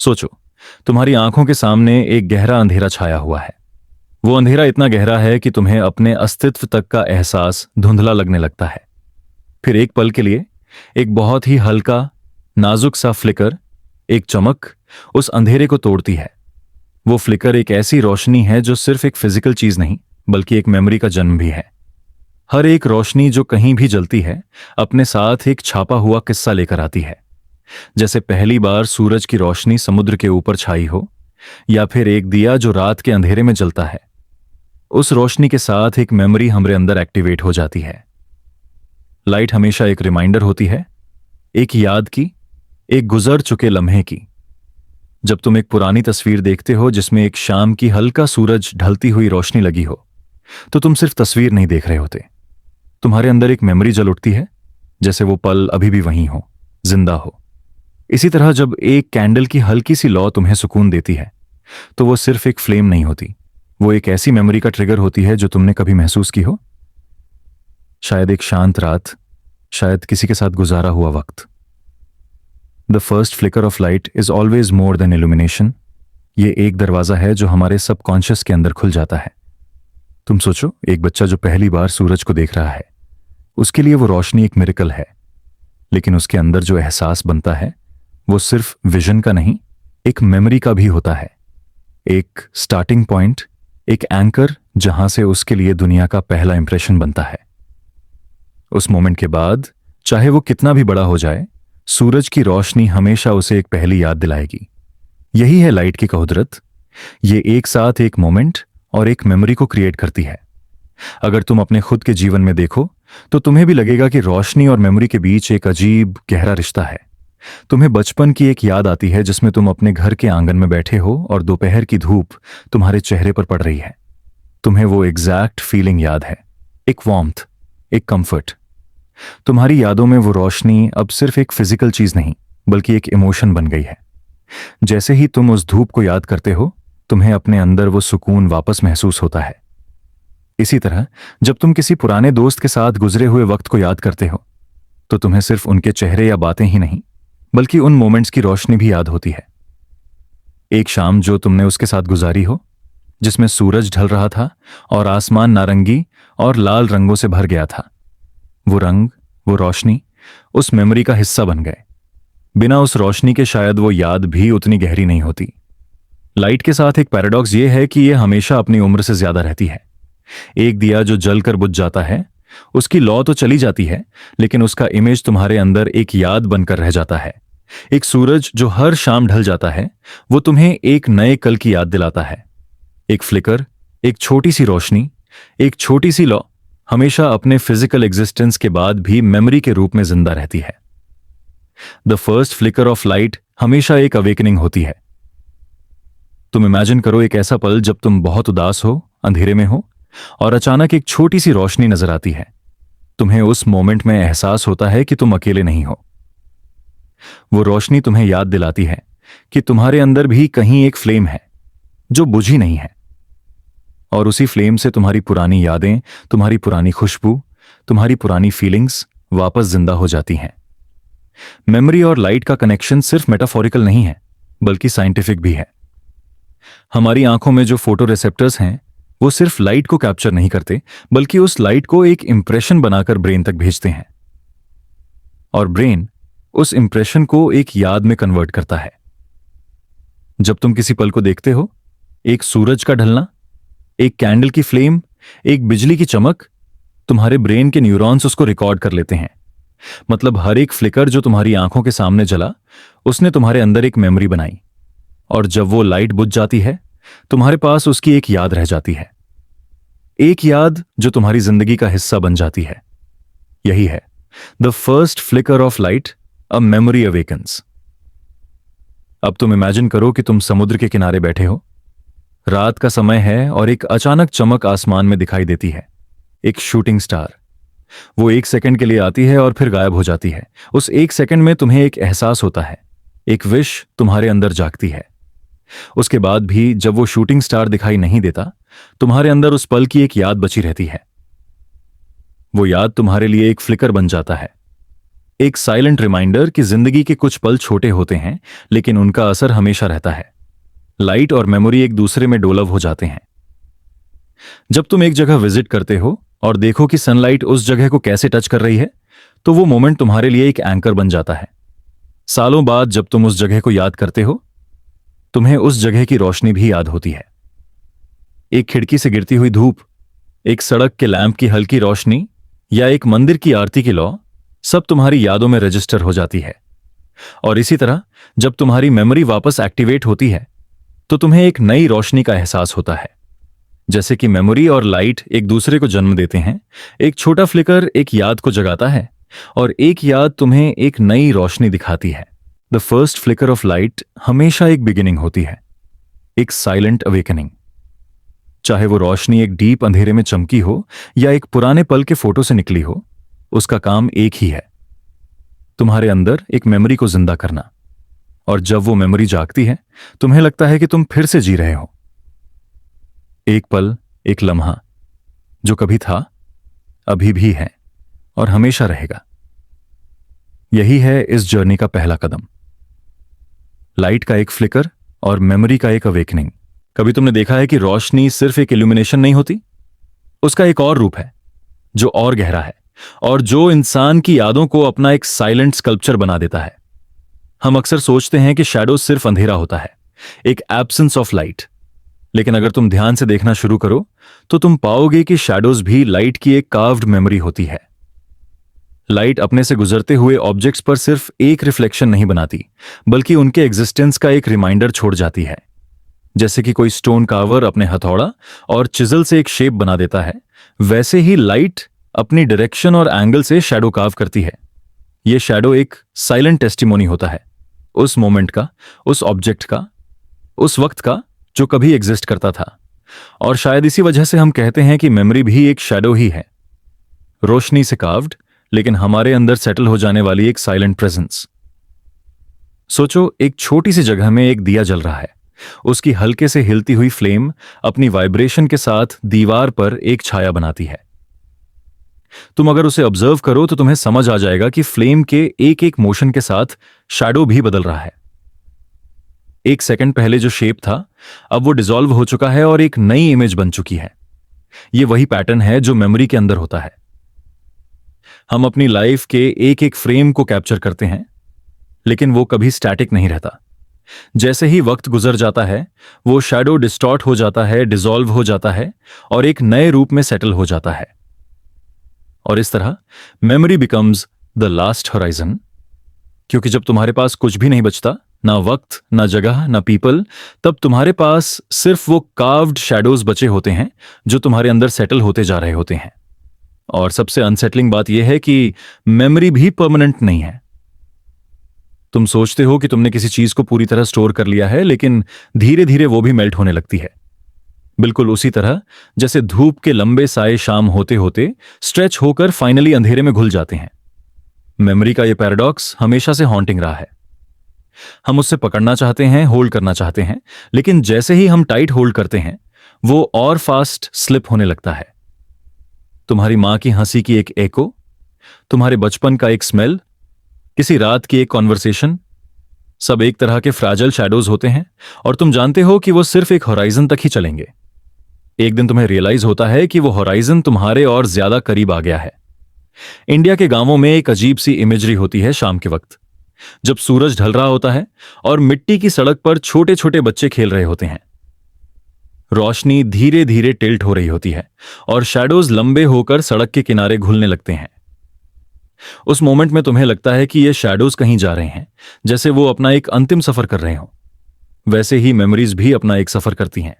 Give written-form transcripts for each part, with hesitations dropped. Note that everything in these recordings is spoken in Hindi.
सोचो, तुम्हारी आंखों के सामने एक गहरा अंधेरा छाया हुआ है। वो अंधेरा इतना गहरा है कि तुम्हें अपने अस्तित्व तक का एहसास धुंधला लगने लगता है। फिर एक पल के लिए एक बहुत ही हल्का, नाजुक सा फ्लिकर, एक चमक उस अंधेरे को तोड़ती है। वो फ्लिकर एक ऐसी रोशनी है जो सिर्फ एक फिजिकल चीज नहीं, बल्कि एक मेमोरी का जन्म भी है। हर एक रोशनी जो कहीं भी जलती है, अपने साथ एक छापा हुआ किस्सा लेकर आती है। जैसे पहली बार सूरज की रोशनी समुद्र के ऊपर छाई हो, या फिर एक दिया जो रात के अंधेरे में जलता है। उस रोशनी के साथ एक मेमोरी हमारे अंदर एक्टिवेट हो जाती है। लाइट हमेशा एक रिमाइंडर होती है, एक याद की, एक गुजर चुके लम्हे की। जब तुम एक पुरानी तस्वीर देखते हो जिसमें एक शाम की हल्का सूरज ढलती हुई रोशनी लगी हो, तो तुम सिर्फ तस्वीर नहीं देख रहे होते, तुम्हारे अंदर एक मेमोरी जल उठती है, जैसे वो पल अभी भी वहीं हो, जिंदा हो। इसी तरह जब एक कैंडल की हल्की सी लौ तुम्हें सुकून देती है, तो वो सिर्फ एक फ्लेम नहीं होती, वो एक ऐसी मेमोरी का ट्रिगर होती है जो तुमने कभी महसूस की हो। शायद एक शांत रात, शायद किसी के साथ गुजारा हुआ वक्त। The first flicker of light is always more than illumination. ये एक दरवाजा है जो हमारे सबकॉन्शियस के अंदर खुल जाता है। तुम सोचो, एक बच्चा जो पहली बार सूरज को देख रहा है, उसके लिए वो रोशनी एक मिरेकल है। लेकिन उसके अंदर जो एहसास बनता है, वो सिर्फ विजन का नहीं, एक मेमोरी का भी होता है। एक स्टार्टिंग पॉइंट, एक एंकर जहां से उसके लिए दुनिया का पहला इंप्रेशन बनता है। उस मोमेंट के बाद चाहे वो कितना भी बड़ा हो जाए, सूरज की रोशनी हमेशा उसे एक पहली याद दिलाएगी। यही है लाइट की कुदरत। ये एक साथ एक मोमेंट और एक मेमोरी को क्रिएट करती है। अगर तुम अपने खुद के जीवन में देखो, तो तुम्हें भी लगेगा कि रोशनी और मेमोरी के बीच एक अजीब गहरा रिश्ता है। तुम्हें बचपन की एक याद आती है जिसमें तुम अपने घर के आंगन में बैठे हो और दोपहर की धूप तुम्हारे चेहरे पर पड़ रही है। तुम्हें वो एग्जैक्ट फीलिंग याद है, एक वार्मथ, एक कंफर्ट। तुम्हारी यादों में वो रोशनी अब सिर्फ एक फिजिकल चीज नहीं, बल्कि एक इमोशन बन गई है। जैसे ही तुम उस धूप को याद करते हो, तुम्हें अपने अंदर वो सुकून वापस महसूस होता है। इसी तरह जब तुम किसी पुराने दोस्त के साथ गुजरे हुए वक्त को याद करते हो, तो तुम्हें सिर्फ उनके चेहरे या बातें ही नहीं, बल्कि उन मोमेंट्स की रोशनी भी याद होती है। एक शाम जो तुमने उसके साथ गुजारी हो, जिसमें सूरज ढल रहा था और आसमान नारंगी और लाल रंगों से भर गया था। वो रंग, वो रोशनी उस मेमोरी का हिस्सा बन गए। बिना उस रोशनी के शायद वो याद भी उतनी गहरी नहीं होती। लाइट के साथ एक पैराडॉक्स ये है कि ये हमेशा अपनी उम्र से ज्यादा रहती है। एक दिया जो जलकर बुझ जाता है, उसकी लौ तो चली जाती है, लेकिन उसका इमेज तुम्हारे अंदर एक याद बनकर रह जाता है। एक सूरज जो हर शाम ढल जाता है, वो तुम्हें एक नए कल की याद दिलाता है। एक फ्लिकर, एक छोटी सी रोशनी, एक छोटी सी लौ हमेशा अपने फिजिकल एग्जिस्टेंस के बाद भी मेमोरी के रूप में जिंदा रहती है। The first flicker of light हमेशा एक अवेकनिंग होती है। तुम इमेजिन करो एक ऐसा पल जब तुम बहुत उदास हो, अंधेरे में हो, और अचानक एक छोटी सी रोशनी नजर आती है। तुम्हें उस मोमेंट में एहसास होता है कि तुम अकेले नहीं हो। वो रोशनी तुम्हें याद दिलाती है कि तुम्हारे अंदर भी कहीं एक फ्लेम है जो बुझी नहीं है, और उसी फ्लेम से तुम्हारी पुरानी यादें, तुम्हारी पुरानी खुशबू, तुम्हारी पुरानी फीलिंग्स वापस जिंदा हो जाती हैं। मेमोरी और लाइट का कनेक्शन सिर्फ मेटाफोरिकल नहीं है, बल्कि साइंटिफिक भी है। हमारी आंखों में जो फोटो रिसेप्टर्स हैं, वो सिर्फ लाइट को कैप्चर नहीं करते, बल्कि उस लाइट को एक इंप्रेशन बनाकर ब्रेन तक भेजते हैं, और ब्रेन उस इंप्रेशन को एक याद में कन्वर्ट करता है। जब तुम किसी पल को देखते हो, एक सूरज का ढलना, एक कैंडल की फ्लेम, एक बिजली की चमक, तुम्हारे ब्रेन के न्यूरॉन्स उसको रिकॉर्ड कर लेते हैं। मतलब हर एक फ्लिकर जो तुम्हारी आंखों के सामने जला, उसने तुम्हारे अंदर एक मेमोरी बनाई, और जब वो लाइट बुझ जाती है, तुम्हारे पास उसकी एक याद रह जाती है। एक याद जो तुम्हारी जिंदगी का हिस्सा बन जाती है। यही है the first flicker of light, a memory awakens. अब तुम इमेजिन करो कि तुम समुद्र के किनारे बैठे हो, रात का समय है और एक अचानक चमक आसमान में दिखाई देती है। एक शूटिंग स्टार। वो 1 सेकंड के लिए आती है और फिर गायब हो जाती है। उस 1 सेकंड में तुम्हें एक एहसास होता है, एक विश तुम्हारे अंदर जागती है। उसके बाद भी जब वो शूटिंग स्टार दिखाई नहीं देता, तुम्हारे अंदर उस पल की एक याद बची रहती है। वो याद तुम्हारे लिए एक फ्लिकर बन जाता है, एक साइलेंट रिमाइंडर कि जिंदगी के कुछ पल छोटे होते हैं, लेकिन उनका असर हमेशा रहता है। लाइट और मेमोरी एक दूसरे में डोलव हो जाते हैं। जब तुम एक जगह विजिट करते हो और देखो कि सनलाइट उस जगह को कैसे टच कर रही है, तो वो मोमेंट तुम्हारे लिए एक एंकर बन जाता है। सालों बाद जब तुम उस जगह को याद करते हो, तुम्हें उस जगह की रोशनी भी याद होती है। एक खिड़की से गिरती हुई धूप, एक सड़क के लैंप की हल्की रोशनी या एक मंदिर की आरती की लौ, सब तुम्हारी यादों में रजिस्टर हो जाती है। और इसी तरह जब तुम्हारी मेमोरी वापस एक्टिवेट होती है, तो तुम्हें एक नई रोशनी का एहसास होता है। जैसे कि मेमोरी और लाइट एक दूसरे को जन्म देते हैं। एक छोटा फ्लिकर एक याद को जगाता है और एक याद तुम्हें एक नई रोशनी दिखाती है। The first flicker of light हमेशा एक बिगिनिंग होती है, एक साइलेंट अवेकनिंग। चाहे वो रोशनी एक डीप अंधेरे में चमकी हो या एक पुराने पल के फोटो से निकली हो, उसका काम एक ही है, तुम्हारे अंदर एक मेमोरी को जिंदा करना। और जब वो मेमोरी जागती है, तुम्हें लगता है कि तुम फिर से जी रहे हो। एक पल, एक लम्हा जो कभी था, अभी भी है और हमेशा रहेगा। यही है इस जर्नी का पहला कदम, लाइट का एक फ्लिकर और मेमोरी का एक अवेकनिंग। कभी तुमने देखा है कि रोशनी सिर्फ एक इल्यूमिनेशन नहीं होती, उसका एक और रूप है जो और गहरा है और जो इंसान की यादों को अपना एक साइलेंट स्कल्पचर बना देता है। हम अक्सर सोचते हैं कि शैडो सिर्फ अंधेरा होता है, एक एब्सेंस ऑफ लाइट। लेकिन अगर तुम ध्यान से देखना शुरू करो, तो तुम पाओगे कि शैडोज भी लाइट की एक कार्व्ड मेमोरी होती है। लाइट अपने से गुजरते हुए ऑब्जेक्ट्स पर सिर्फ एक रिफ्लेक्शन नहीं बनाती, बल्कि उनके एग्जिस्टेंस का एक रिमाइंडर छोड़ जाती है। जैसे कि कोई स्टोन कार्वर अपने हथौड़ा और चिजल से एक शेप बना देता है, वैसे ही लाइट अपनी डायरेक्शन और एंगल से शैडो कार्व करती है। यह शैडो एक साइलेंट टेस्टिमोनी होता है, उस मोमेंट का, उस ऑब्जेक्ट का, उस वक्त का जो कभी एग्जिस्ट करता था। और शायद इसी वजह से हम कहते हैं कि मेमोरी भी एक शैडो ही है, रोशनी से कार्व्ड, लेकिन हमारे अंदर सेटल हो जाने वाली एक साइलेंट प्रेजेंस। सोचो, एक छोटी सी जगह में एक दिया जल रहा है। उसकी हल्के से हिलती हुई फ्लेम अपनी वाइब्रेशन के साथ दीवार पर एक छाया बनाती है। तुम अगर उसे ऑब्जर्व करो तो तुम्हें समझ आ जाएगा कि फ्लेम के एक एक मोशन के साथ शैडो भी बदल रहा है। एक सेकंड पहले जो शेप था, अब वो डिसॉल्व हो चुका है और एक नई इमेज बन चुकी है। ये वही पैटर्न है जो मेमोरी के अंदर होता है। हम अपनी लाइफ के एक एक फ्रेम को कैप्चर करते हैं, लेकिन वो कभी स्टैटिक नहीं रहता। जैसे ही वक्त गुजर जाता है, वो शैडो डिस्टॉर्ट हो जाता है, डिसॉल्व हो जाता है और एक नए रूप में सेटल हो जाता है। और इस तरह memory becomes the last horizon, क्योंकि जब तुम्हारे पास कुछ भी नहीं बचता, ना वक्त, ना जगह, ना पीपल, तब तुम्हारे पास सिर्फ वो कार्व्ड शैडोज बचे होते हैं जो तुम्हारे अंदर सेटल होते जा रहे होते हैं। और सबसे अनसेटलिंग बात यह है कि मेमोरी भी परमानेंट नहीं है। तुम सोचते हो कि तुमने किसी चीज को पूरी तरह स्टोर कर लिया है, लेकिन धीरे धीरे वो भी मेल्ट होने लगती है। बिल्कुल उसी तरह जैसे धूप के लंबे साए शाम होते होते स्ट्रेच होकर फाइनली अंधेरे में घुल जाते हैं। मेमोरी का यह पैराडॉक्स हमेशा से हॉन्टिंग रहा है। हम उससे पकड़ना चाहते हैं, होल्ड करना चाहते हैं, लेकिन जैसे ही हम टाइट होल्ड करते हैं, वो और फास्ट स्लिप होने लगता है। तुम्हारी मां की हंसी की एक एको, तुम्हारे बचपन का एक स्मेल, किसी रात की एक कॉन्वर्सेशन, सब एक तरह के फ्रैजाइल शैडोज होते हैं और तुम जानते हो कि वो सिर्फ एक होराइजन तक ही चलेंगे। एक दिन तुम्हें रियलाइज होता है कि वो होराइजन तुम्हारे और ज्यादा करीब आ गया है। इंडिया के गांवों में एक अजीब सी इमेजरी होती है शाम के वक्त, जब सूरज ढल रहा होता है और मिट्टी की सड़क पर छोटे छोटे बच्चे खेल रहे होते हैं। रोशनी धीरे धीरे टिल्ट हो रही होती है और शैडोज लंबे होकर सड़क के किनारे घुलने लगते हैं। उस मोमेंट में तुम्हें लगता है कि ये शैडोज कहीं जा रहे हैं, जैसे वो अपना एक अंतिम सफर कर रहे हो। वैसे ही मेमोरीज भी अपना एक सफर करती हैं।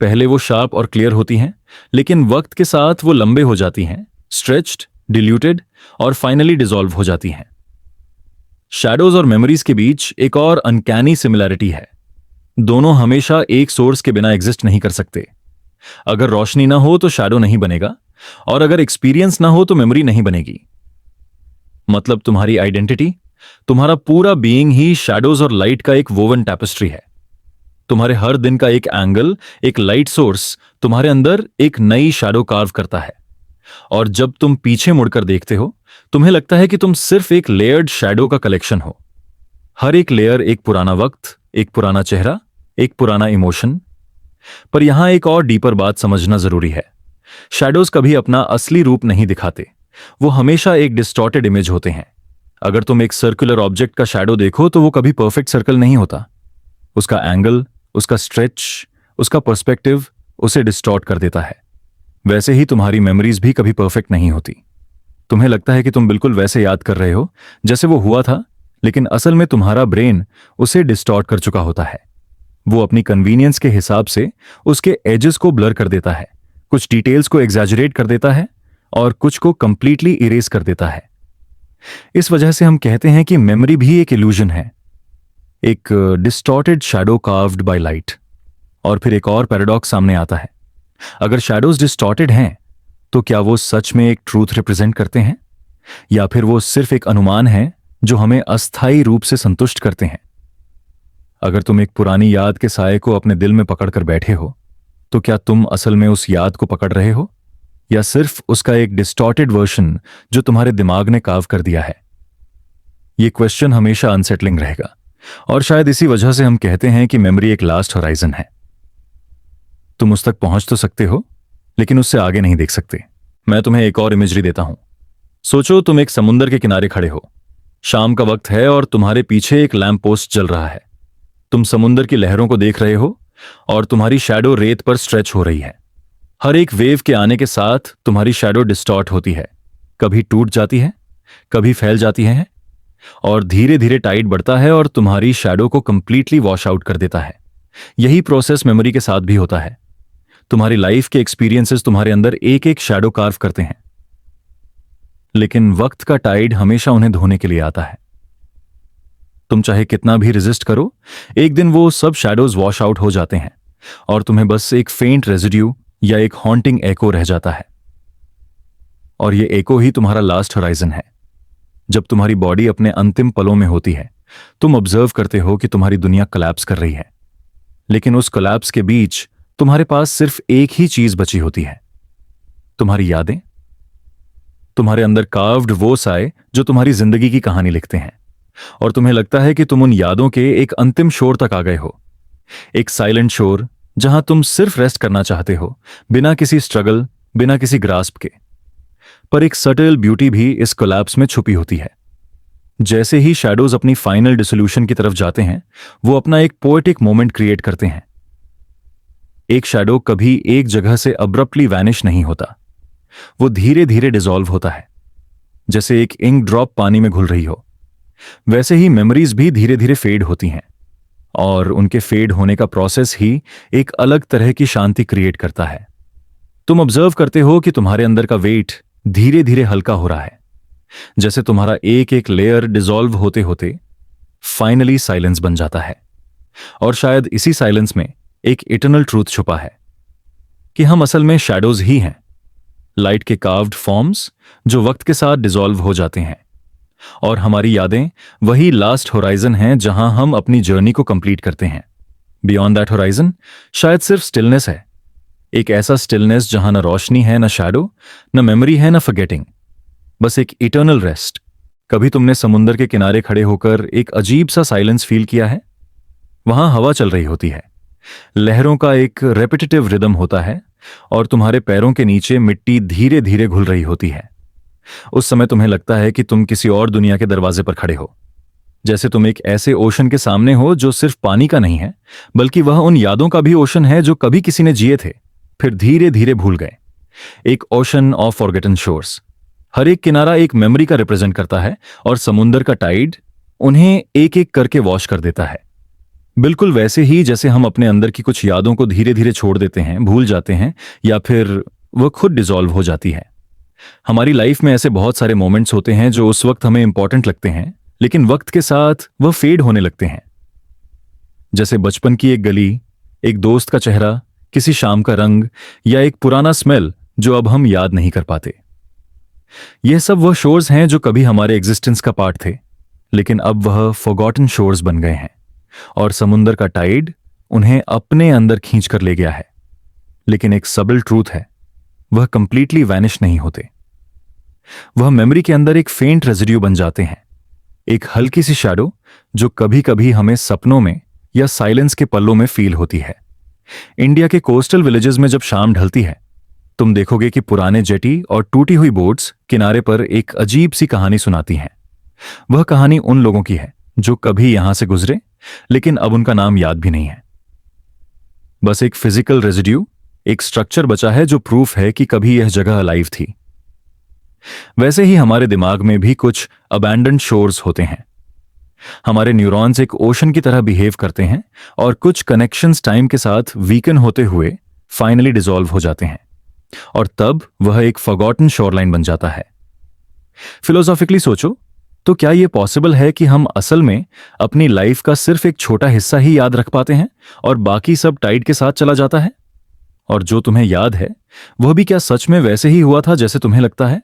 पहले वो शार्प और क्लियर होती हैं, लेकिन वक्त के साथ वो लंबे हो जाती हैं, स्ट्रेच्ड, डिल्यूटेड और फाइनली डिसॉल्व हो जाती हैं। शैडोज और मेमोरीज के बीच एक और अनकैनी सिमिलैरिटी है। दोनों हमेशा एक सोर्स के बिना एग्जिस्ट नहीं कर सकते। अगर रोशनी ना हो तो शैडो नहीं बनेगा, और अगर एक्सपीरियंस ना हो तो मेमोरी नहीं बनेगी। मतलब तुम्हारी आइडेंटिटी, तुम्हारा पूरा बीइंग ही शैडोज और लाइट का एक वोवन टैपेस्ट्री है। तुम्हारे हर दिन का एक एंगल, एक लाइट सोर्स तुम्हारे अंदर एक नई शैडो कार्व करता है। और जब तुम पीछे मुड़कर देखते हो, तुम्हें लगता है कि तुम सिर्फ एक लेयर्ड शैडो का कलेक्शन हो। हर एक लेयर एक पुराना वक्त, एक पुराना चेहरा, एक पुराना इमोशन। पर यहां एक और डीपर बात समझना जरूरी है। शैडोज कभी अपना असली रूप नहीं दिखाते। वो हमेशा एक डिस्टॉर्टेड इमेज होते हैं। अगर तुम एक सर्कुलर ऑब्जेक्ट का शैडो देखो तो वो कभी परफेक्ट सर्कल नहीं होता। उसका एंगल, उसका स्ट्रेच, उसका पर्सपेक्टिव उसे डिस्टॉर्ट कर देता है। वैसे ही तुम्हारी मेमोरीज भी कभी परफेक्ट नहीं होती। तुम्हें लगता है कि तुम बिल्कुल वैसे याद कर रहे हो जैसे वो हुआ था, लेकिन असल में तुम्हारा ब्रेन उसे डिस्टॉर्ट कर चुका होता है। वो अपनी कन्वीनियंस के हिसाब से उसके एजेस को ब्लर कर देता है, कुछ डिटेल्स को एग्जैजरेट कर देता है और कुछ को कंप्लीटली इरेज कर देता है। इस वजह से हम कहते हैं कि मेमोरी भी एक इल्यूजन है, एक distorted shadow carved by light. और फिर एक और पैराडॉक्स सामने आता है। अगर शैडोज डिस्टॉर्टेड हैं तो क्या वो सच में एक ट्रूथ रिप्रेजेंट करते हैं, या फिर वो सिर्फ एक अनुमान है जो हमें अस्थायी रूप से संतुष्ट करते हैं? अगर तुम एक पुरानी याद के साए को अपने दिल में पकड़कर बैठे हो तो क्या तुम असल में उस याद को पकड़ रहे हो, या सिर्फ उसका एक डिस्टॉर्टेड वर्जन जो तुम्हारे दिमाग ने कार्व कर दिया है? ये क्वेश्चन हमेशा अनसेटलिंग रहेगा, और शायद इसी वजह से हम कहते हैं कि मेमोरी एक लास्ट होराइजन है। तुम उस तक पहुंच तो सकते हो, लेकिन उससे आगे नहीं देख सकते। मैं तुम्हें एक और इमेजरी देता हूं। सोचो तुम एक समुंदर के किनारे खड़े हो। शाम का वक्त है और तुम्हारे पीछे एक लैंप पोस्ट जल रहा है। तुम समुंदर की लहरों को देख रहे हो और तुम्हारी शैडो रेत पर स्ट्रेच हो रही है। हर एक वेव के आने के साथ तुम्हारी शैडो डिस्टॉर्ट होती है, कभी टूट जाती है, कभी फैल जाती है, और धीरे धीरे टाइड बढ़ता है और तुम्हारी शैडो को कंप्लीटली वॉश आउट कर देता है। यही प्रोसेस मेमोरी के साथ भी होता है। तुम्हारी लाइफ के एक्सपीरियंसेस तुम्हारे अंदर एक एक शैडो कार्व करते हैं, लेकिन वक्त का टाइड हमेशा उन्हें धोने के लिए आता है। तुम चाहे कितना भी रेजिस्ट करो, एक दिन वो सब शैडोज वॉश आउट हो जाते हैं और तुम्हें बस एक फेंट रेजिड्यू या एक हॉन्टिंग एको रह जाता है। और ये एको ही तुम्हारा लास्ट होराइजन है। जब तुम्हारी बॉडी अपने अंतिम पलों में होती है, तुम ऑब्जर्व करते हो कि तुम्हारी दुनिया कोलैप्स कर रही है, लेकिन उस कोलैप्स के बीच तुम्हारे पास सिर्फ एक ही चीज बची होती है, तुम्हारी यादें। तुम्हारे अंदर कार्व्ड वो साए जो तुम्हारी जिंदगी की कहानी लिखते हैं, और तुम्हें लगता है कि तुम उन यादों के एक अंतिम शोर तक आ गए हो। एक साइलेंट शोर जहां तुम सिर्फ रेस्ट करना चाहते हो, बिना किसी स्ट्रगल, बिना किसी ग्रास्प के। पर एक सटल ब्यूटी भी इस कोलैप्स में छुपी होती है। जैसे ही शैडोज अपनी फाइनल डिसोल्यूशन की तरफ जाते हैं, वो अपना एक पोएटिक मोमेंट क्रिएट करते हैं। एक शैडो कभी एक जगह से अब्रप्टली वैनिश नहीं होता। वो धीरे धीरे डिसॉल्व होता है, जैसे एक इंक ड्रॉप पानी में घुल रही हो। वैसे ही मेमोरीज भी धीरे धीरे फेड होती हैं, और उनके फेड होने का प्रोसेस ही एक अलग तरह की शांति क्रिएट करता है। तुम ऑब्जर्व करते हो कि तुम्हारे अंदर का वेट धीरे धीरे हल्का हो रहा है, जैसे तुम्हारा एक एक लेयर डिसॉल्व होते होते फाइनली साइलेंस बन जाता है। और शायद इसी साइलेंस में एक इटर्नल ट्रूथ छुपा है कि हम असल में शैडोज ही हैं, लाइट के कार्व्ड फॉर्म्स जो वक्त के साथ डिसॉल्व हो जाते हैं। और हमारी यादें वही लास्ट होराइजन हैं जहां हम अपनी जर्नी को कंप्लीट करते हैं। बियॉन्ड दैट होराइजन शायद सिर्फ स्टिलनेस है, एक ऐसा स्टिलनेस जहां न रोशनी है, न शैडो, न मेमोरी है, न फॉरगेटिंग, बस एक इटर्नल रेस्ट। कभी तुमने समुंदर के किनारे खड़े होकर एक अजीब सा साइलेंस फील किया है? वहां हवा चल रही होती है, लहरों का एक रेपिटेटिव रिदम होता है, और तुम्हारे पैरों के नीचे मिट्टी धीरे धीरे घुल रही होती है। उस समय तुम्हें लगता है कि तुम किसी और दुनिया के दरवाजे पर खड़े हो, जैसे तुम एक ऐसे ओशन के सामने हो जो सिर्फ पानी का नहीं है, बल्कि वह उन यादों का भी ओशन है जो कभी किसी ने जिए थे, फिर धीरे धीरे भूल गए। एक ओशन ऑफ फॉरगेटन शोर्स। हर एक किनारा एक मेमोरी का रिप्रेजेंट करता है, और समुंदर का टाइड उन्हें एक एक करके वॉश कर देता है। बिल्कुल वैसे ही जैसे हम अपने अंदर की कुछ यादों को धीरे धीरे छोड़ देते हैं, भूल जाते हैं, या फिर वह खुद डिसॉल्व हो जाती है। हमारी लाइफ में ऐसे बहुत सारे मोमेंट्स होते हैं जो उस वक्त हमें इंपॉर्टेंट लगते हैं, लेकिन वक्त के साथ वह फेड होने लगते हैं। जैसे बचपन की एक गली, एक दोस्त का चेहरा, किसी शाम का रंग, या एक पुराना स्मेल जो अब हम याद नहीं कर पाते। यह सब वह शोर्स हैं जो कभी हमारे एग्जिस्टेंस का पार्ट थे, लेकिन अब वह फॉरगॉटन शोर्स बन गए हैं, और समुंदर का टाइड उन्हें अपने अंदर खींच कर ले गया है। लेकिन एक सबल ट्रूथ है, वह कंप्लीटली वैनिश नहीं होते। वह मेमोरी के अंदर एक फेंट रेजिड्यू बन जाते हैं, एक हल्की सी शैडो जो कभी कभी हमें सपनों में या साइलेंस के पल्लों में फील होती है। इंडिया के कोस्टल विलेजेस में जब शाम ढलती है, तुम देखोगे कि पुराने जेटी और टूटी हुई बोट्स किनारे पर एक अजीब सी कहानी सुनाती हैं। वह कहानी उन लोगों की है जो कभी यहां से गुजरे, लेकिन अब उनका नाम याद भी नहीं है। बस एक फिजिकल रेजिड्यू, एक स्ट्रक्चर बचा है जो प्रूफ है कि कभी यह जगह अलाइव थी। वैसे ही हमारे दिमाग में भी कुछ अबैंडन्ड शोर्स होते हैं। हमारे न्यूरॉन्स एक ओशन की तरह बिहेव करते हैं और कुछ कनेक्शंस टाइम के साथ वीकन होते हुए फाइनली डिसॉल्व हो जाते हैं, और तब वह एक फॉरगॉटन शोरलाइन बन जाता है। फिलोसॉफिकली सोचो तो क्या यह पॉसिबल है कि हम असल में अपनी लाइफ का सिर्फ एक छोटा हिस्सा ही याद रख पाते हैं और बाकी सब टाइड के साथ चला जाता है? और जो तुम्हें याद है वह भी क्या सच में वैसे ही हुआ था जैसे तुम्हें लगता है,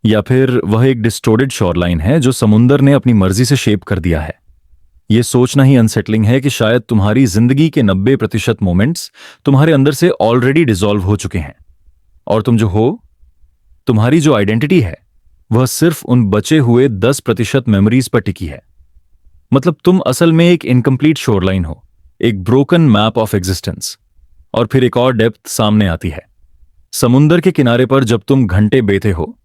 या फिर वह एक डिस्टोर्टेड शोरलाइन है जो समुंदर ने अपनी मर्जी से शेप कर दिया है? यह सोचना ही अनसेटलिंग है कि शायद तुम्हारी जिंदगी के 90% मोमेंट्स तुम्हारे अंदर से ऑलरेडी डिसॉल्व हो चुके हैं, और तुम जो हो, तुम्हारी जो आइडेंटिटी है, वह सिर्फ उन बचे हुए 10% मेमोरीज पर टिकी है। मतलब तुम असल में एक इनकम्प्लीट शोरलाइन हो, एक ब्रोकन मैप ऑफ एग्जिस्टेंस। और फिर एक और डेप्थ सामने आती है। समुंदर के किनारे पर जब तुम घंटे बेते हो,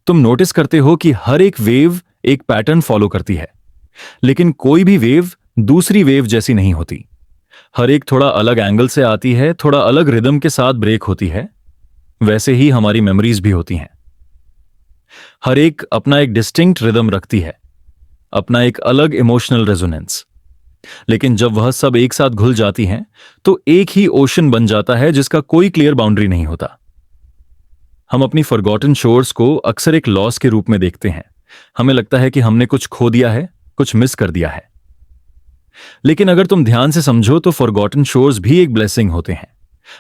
तुम नोटिस करते हो कि हर एक वेव एक पैटर्न फॉलो करती है, लेकिन कोई भी वेव दूसरी वेव जैसी नहीं होती। हर एक थोड़ा अलग एंगल से आती है, थोड़ा अलग रिदम के साथ ब्रेक होती है। वैसे ही हमारी मेमोरीज भी होती हैं। हर एक अपना एक डिस्टिंक्ट रिदम रखती है, अपना एक अलग इमोशनल रेजोनेंस। लेकिन जब वह सब एक साथ घुल जाती हैं, तो एक ही ओशन बन जाता है जिसका कोई क्लियर बाउंड्री नहीं होता। हम अपनी फॉरगॉटन शोर्स को अक्सर एक लॉस के रूप में देखते हैं। हमें लगता है कि हमने कुछ खो दिया है, कुछ मिस कर दिया है। लेकिन अगर तुम ध्यान से समझो तो फॉरगॉटन शोर्स भी एक ब्लेसिंग होते हैं।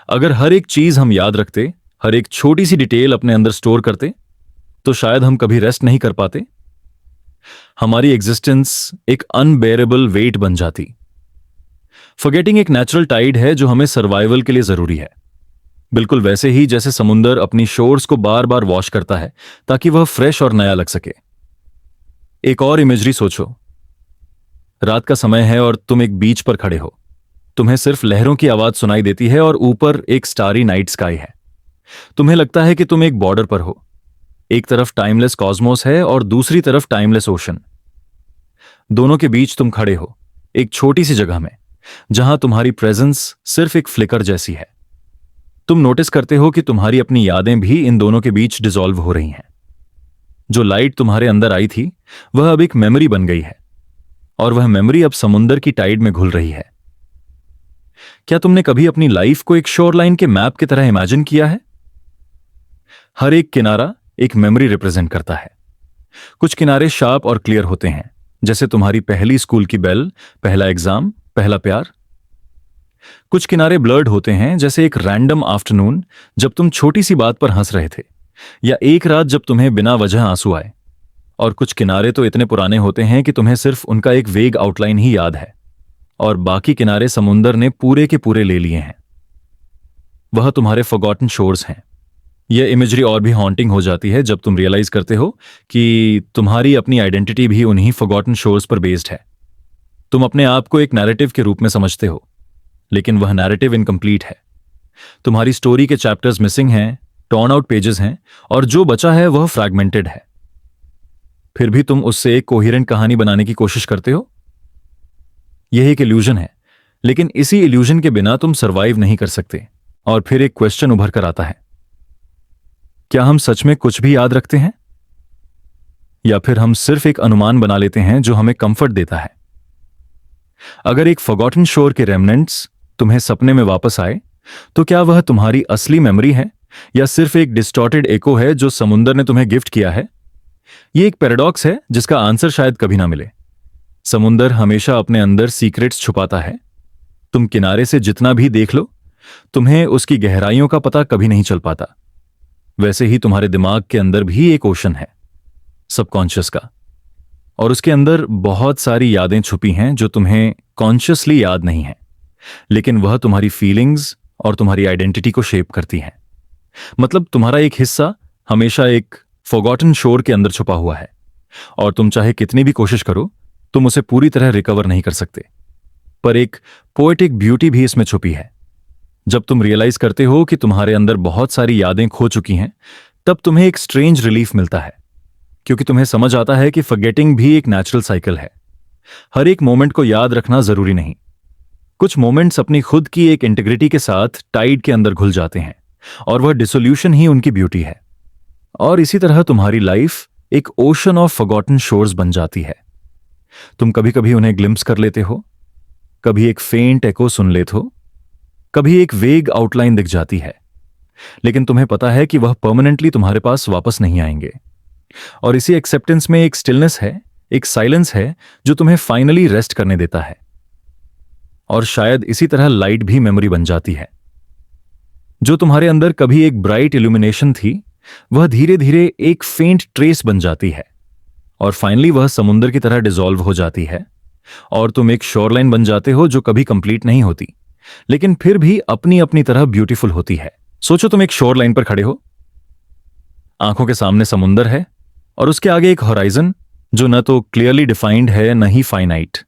अगर हर एक चीज हम याद रखते, हर एक छोटी सी डिटेल अपने अंदर स्टोर करते, तो शायद हम कभी रेस्ट नहीं कर पाते। हमारी एग्जिस्टेंस एक अनबेरेबल वेट बन जाती। फॉरगेटिंग एक नेचुरल टाइड है जो हमें सर्वाइवल के लिए जरूरी है। बिल्कुल वैसे ही जैसे समुंदर अपनी शोर्स को बार बार वॉश करता है ताकि वह फ्रेश और नया लग सके। एक और इमेजरी सोचो। रात का समय है और तुम एक बीच पर खड़े हो। तुम्हें सिर्फ लहरों की आवाज सुनाई देती है और ऊपर एक स्टारी नाइट स्काई है। तुम्हें लगता है कि तुम एक बॉर्डर पर हो। एक तरफ टाइमलेस कॉस्मोस है और दूसरी तरफ टाइमलेस ओशन। दोनों के बीच तुम खड़े हो, एक छोटी सी जगह में, जहां तुम्हारी प्रेजेंस सिर्फ एक फ्लिकर जैसी है। तुम नोटिस करते हो कि तुम्हारी अपनी यादें भी इन दोनों के बीच डिसॉल्व हो रही हैं। जो लाइट तुम्हारे अंदर आई थी वह अब एक मेमोरी बन गई है, और वह मेमोरी अब समुंदर की टाइड में घुल रही है। क्या तुमने कभी अपनी लाइफ को एक शोरलाइन के मैप की तरह इमेजिन किया है? हर एक किनारा एक मेमोरी रिप्रेजेंट करता है। कुछ किनारे शार्प और क्लियर होते हैं, जैसे तुम्हारी पहली स्कूल की बेल, पहला एग्जाम, पहला प्यार। कुछ किनारे ब्लर्ड होते हैं, जैसे एक रैंडम आफ्टरनून जब तुम छोटी सी बात पर हंस रहे थे, या एक रात जब तुम्हें बिना वजह आंसू आए। और कुछ किनारे तो इतने पुराने होते हैं कि तुम्हें सिर्फ उनका एक वेग आउटलाइन ही याद है, और बाकी किनारे समुंदर ने पूरे के पूरे ले लिए हैं। वह तुम्हारे फॉरगॉटन शोर्स हैं। यह इमेजरी और भी हॉन्टिंग हो जाती है जब तुम रियलाइज करते हो कि तुम्हारी अपनी आइडेंटिटी भी उन्हीं फॉरगॉटन शोर्स पर बेस्ड है। तुम अपने आप को एक नैरेटिव के रूप में समझते हो, लेकिन वह नैरेटिव इनकम्प्लीट है। तुम्हारी स्टोरी के चैप्टर्स मिसिंग हैं, टॉर्न आउट पेजेस हैं, और जो बचा है वह फ्रैगमेंटेड है। फिर भी तुम उससे एक कोहेरेंट कहानी बनाने की कोशिश करते हो। यह एक इल्यूजन है, लेकिन इसी इल्यूजन के बिना तुम सर्वाइव नहीं कर सकते। और फिर एक क्वेश्चन उभर कर आता है, क्या हम सच में कुछ भी याद रखते हैं, या फिर हम सिर्फ एक अनुमान बना लेते हैं जो हमें कंफर्ट देता है? अगर एक फॉरगॉटन शोर के रेमनेंट्स तुम्हें सपने में वापस आए, तो क्या वह तुम्हारी असली मेमोरी है, या सिर्फ एक डिस्टॉर्टेड एको है जो समुंदर ने तुम्हें गिफ्ट किया है? यह एक पैराडॉक्स है जिसका आंसर शायद कभी ना मिले। समुंदर हमेशा अपने अंदर सीक्रेट्स छुपाता है। तुम किनारे से जितना भी देख लो, तुम्हें उसकी गहराइयों का पता कभी नहीं चल पाता। वैसे ही तुम्हारे दिमाग के अंदर भी एक ओशन है, सबकॉन्शियस का, और उसके अंदर बहुत सारी यादें छुपी हैं जो तुम्हें कॉन्शियसली याद नहीं है, लेकिन वह तुम्हारी फीलिंग्स और तुम्हारी आइडेंटिटी को शेप करती हैं। मतलब तुम्हारा एक हिस्सा हमेशा एक फॉरगॉटन शोर के अंदर छुपा हुआ है, और तुम चाहे कितनी भी कोशिश करो तुम उसे पूरी तरह रिकवर नहीं कर सकते। पर एक पोएटिक ब्यूटी भी इसमें छुपी है। जब तुम रियलाइज करते हो कि तुम्हारे अंदर बहुत सारी यादें खो चुकी हैं, तब तुम्हें एक स्ट्रेंज रिलीफ मिलता है, क्योंकि तुम्हें समझ आता है कि फॉरगेटिंग भी एक नेचुरल साइकिल है। हर एक मोमेंट को याद रखना जरूरी नहीं। कुछ मोमेंट्स अपनी खुद की एक इंटीग्रिटी के साथ टाइड के अंदर घुल जाते हैं, और वह डिसोल्यूशन ही उनकी ब्यूटी है। और इसी तरह तुम्हारी लाइफ एक ओशन ऑफ फॉरगॉटन शोर्स बन जाती है। तुम कभी कभी उन्हें ग्लिम्स कर लेते हो, कभी एक फेंट एको सुन लेते हो, कभी एक वेग आउटलाइन दिख जाती है, लेकिन तुम्हें पता है कि वह परमानेंटली तुम्हारे पास वापस नहीं आएंगे। और इसी एक्सेप्टेंस में एक स्टिलनेस है, एक साइलेंस है जो तुम्हें फाइनली रेस्ट करने देता है। और शायद इसी तरह लाइट भी मेमोरी बन जाती है। जो तुम्हारे अंदर कभी एक ब्राइट इल्यूमिनेशन थी, वह धीरे धीरे एक फेंट ट्रेस बन जाती है, और फाइनली वह समुद्र की तरह डिसॉल्व हो जाती है, और तुम एक शोरलाइन बन जाते हो जो कभी कंप्लीट नहीं होती, लेकिन फिर भी अपनी अपनी तरह ब्यूटीफुल होती है। सोचो तुम एक शोरलाइन पर खड़े हो, आंखों के सामने समुंदर है, और उसके आगे एक होराइजन जो न तो क्लियरली डिफाइंड है न ही फाइनाइट।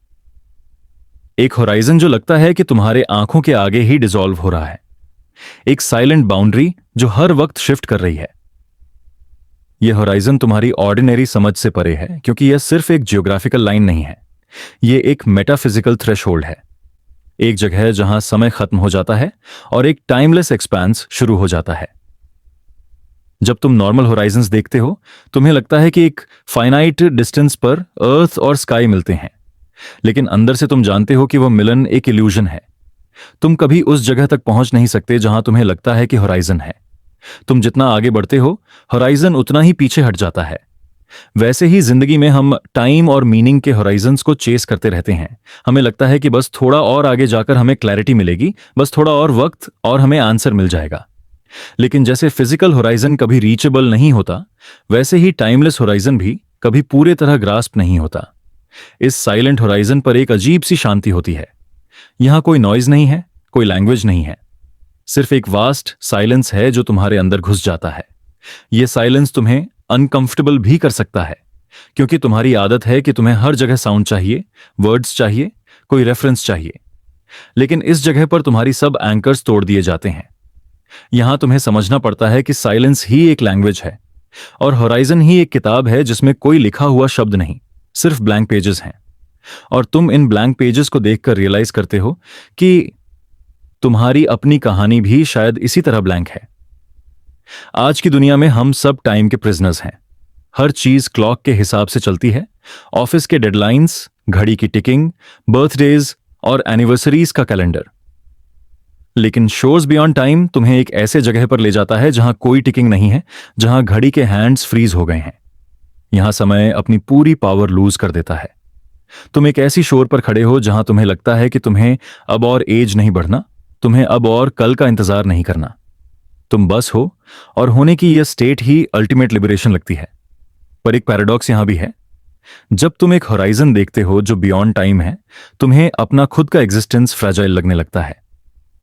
एक होराइजन जो लगता है कि तुम्हारे आंखों के आगे ही डिसॉल्व हो रहा है, एक साइलेंट बाउंड्री जो हर वक्त शिफ्ट कर रही है। यह होराइजन तुम्हारी ऑर्डिनरी समझ से परे है, क्योंकि यह सिर्फ एक जियोग्राफिकल लाइन नहीं है, यह एक मेटाफिजिकल थ्रेशोल्ड है। एक जगह जहां समय खत्म हो जाता है और एक टाइमलेस एक्सपेंस शुरू हो जाता है। जब तुम नॉर्मल होराइजन्स देखते हो, तुम्हें लगता है कि एक फाइनाइट डिस्टेंस पर अर्थ और स्काई मिलते हैं, लेकिन अंदर से तुम जानते हो कि वह मिलन एक इल्यूजन है। तुम कभी उस जगह तक पहुंच नहीं सकते जहां तुम्हें लगता है कि होराइजन है। तुम जितना आगे बढ़ते हो, होराइजन उतना ही पीछे हट जाता है। वैसे ही जिंदगी में हम टाइम और मीनिंग के होराइजन्स को चेस करते रहते हैं। हमें लगता है कि बस थोड़ा और आगे जाकर हमें क्लैरिटी मिलेगी, बस थोड़ा और वक्त और हमें आंसर मिल जाएगा। लेकिन जैसे फिजिकल होराइजन कभी रीचेबल नहीं होता, वैसे ही टाइमलेस होराइजन भी कभी पूरे तरह ग्रास्प नहीं होता। इस साइलेंट होराइजन पर एक अजीब सी शांति होती है। यहां कोई नॉइज नहीं है, कोई लैंग्वेज नहीं है, सिर्फ एक वास्ट साइलेंस है जो तुम्हारे अंदर घुस जाता है। यह साइलेंस तुम्हें अनकंफर्टेबल भी कर सकता है, क्योंकि तुम्हारी आदत है कि तुम्हें हर जगह साउंड चाहिए, वर्ड्स चाहिए, कोई रेफरेंस चाहिए। लेकिन इस जगह पर तुम्हारी सब एंकर्स तोड़ दिए जाते हैं। यहां तुम्हें समझना पड़ता है कि साइलेंस ही एक लैंग्वेज है, और होराइजन ही एक किताब है जिसमें कोई लिखा हुआ शब्द नहीं, सिर्फ ब्लैंक पेजेस हैं। और तुम इन ब्लैंक पेजेस को देखकर रियलाइज करते हो कि तुम्हारी अपनी कहानी भी शायद इसी तरह ब्लैंक है। आज की दुनिया में हम सब टाइम के प्रिजनर्स हैं। हर चीज क्लॉक के हिसाब से चलती है, ऑफिस के डेडलाइंस, घड़ी की टिकिंग, बर्थडेज और एनिवर्सरीज का कैलेंडर। लेकिन शोर्स बियॉन्ड टाइम तुम्हें एक ऐसे जगह पर ले जाता है जहां कोई टिकिंग नहीं है, जहां घड़ी के हैंड्स फ्रीज हो गए हैं। यहां समय अपनी पूरी पावर लूज कर देता है। तुम एक ऐसी शोर पर खड़े हो जहां तुम्हें लगता है कि तुम्हें अब और एज नहीं बढ़ना, तुम्हें अब और कल का इंतजार नहीं करना। तुम बस हो, और होने की यह स्टेट ही अल्टीमेट लिबरेशन लगती है। पर एक पैराडॉक्स यहां भी है। जब तुम एक होराइजन देखते हो जो बियॉन्ड टाइम है, तुम्हें अपना खुद का एग्जिस्टेंस फ्रेजाइल लगने लगता है।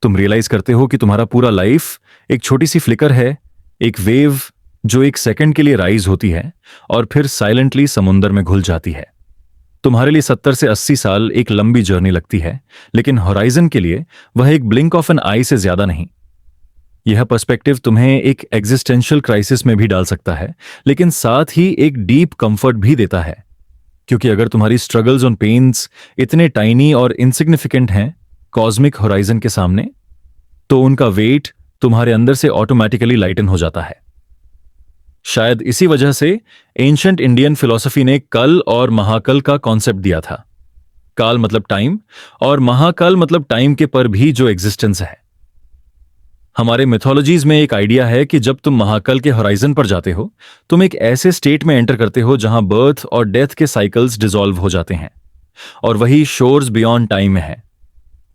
तुम रियलाइज करते हो कि तुम्हारा पूरा लाइफ एक छोटी सी फ्लिकर है, एक वेव जो एक सेकंड के लिए राइज होती है और फिर साइलेंटली समुंदर में घुल जाती है। तुम्हारे लिए 70 से 80 साल एक लंबी जर्नी लगती है, लेकिन होराइजन के लिए वह एक ब्लिंक ऑफ एन आई से ज्यादा नहीं। यह पर्सपेक्टिव तुम्हें एक एग्जिस्टेंशियल क्राइसिस में भी डाल सकता है, लेकिन साथ ही एक डीप कंफर्ट भी देता है, क्योंकि अगर तुम्हारी स्ट्रगल्स और पेन्स इतने टाइनी और इनसिग्निफिकेंट हैं कॉस्मिक होराइजन के सामने, तो उनका वेट तुम्हारे अंदर से ऑटोमेटिकली लाइटन हो जाता है। शायद इसी वजह से एंशिएंट इंडियन फिलॉसफी ने कल और महाकल का कॉन्सेप्ट दिया था। काल मतलब टाइम, और महाकाल मतलब टाइम के पर भी जो एग्जिस्टेंस है। हमारे मिथोलॉजीज में एक आइडिया है कि जब तुम महाकाल के होराइजन पर जाते हो, तुम एक ऐसे स्टेट में एंटर करते हो जहां बर्थ और डेथ के साइकिल्स डिसॉल्व हो जाते हैं, और वही शोर्स बियॉन्ड टाइम में है।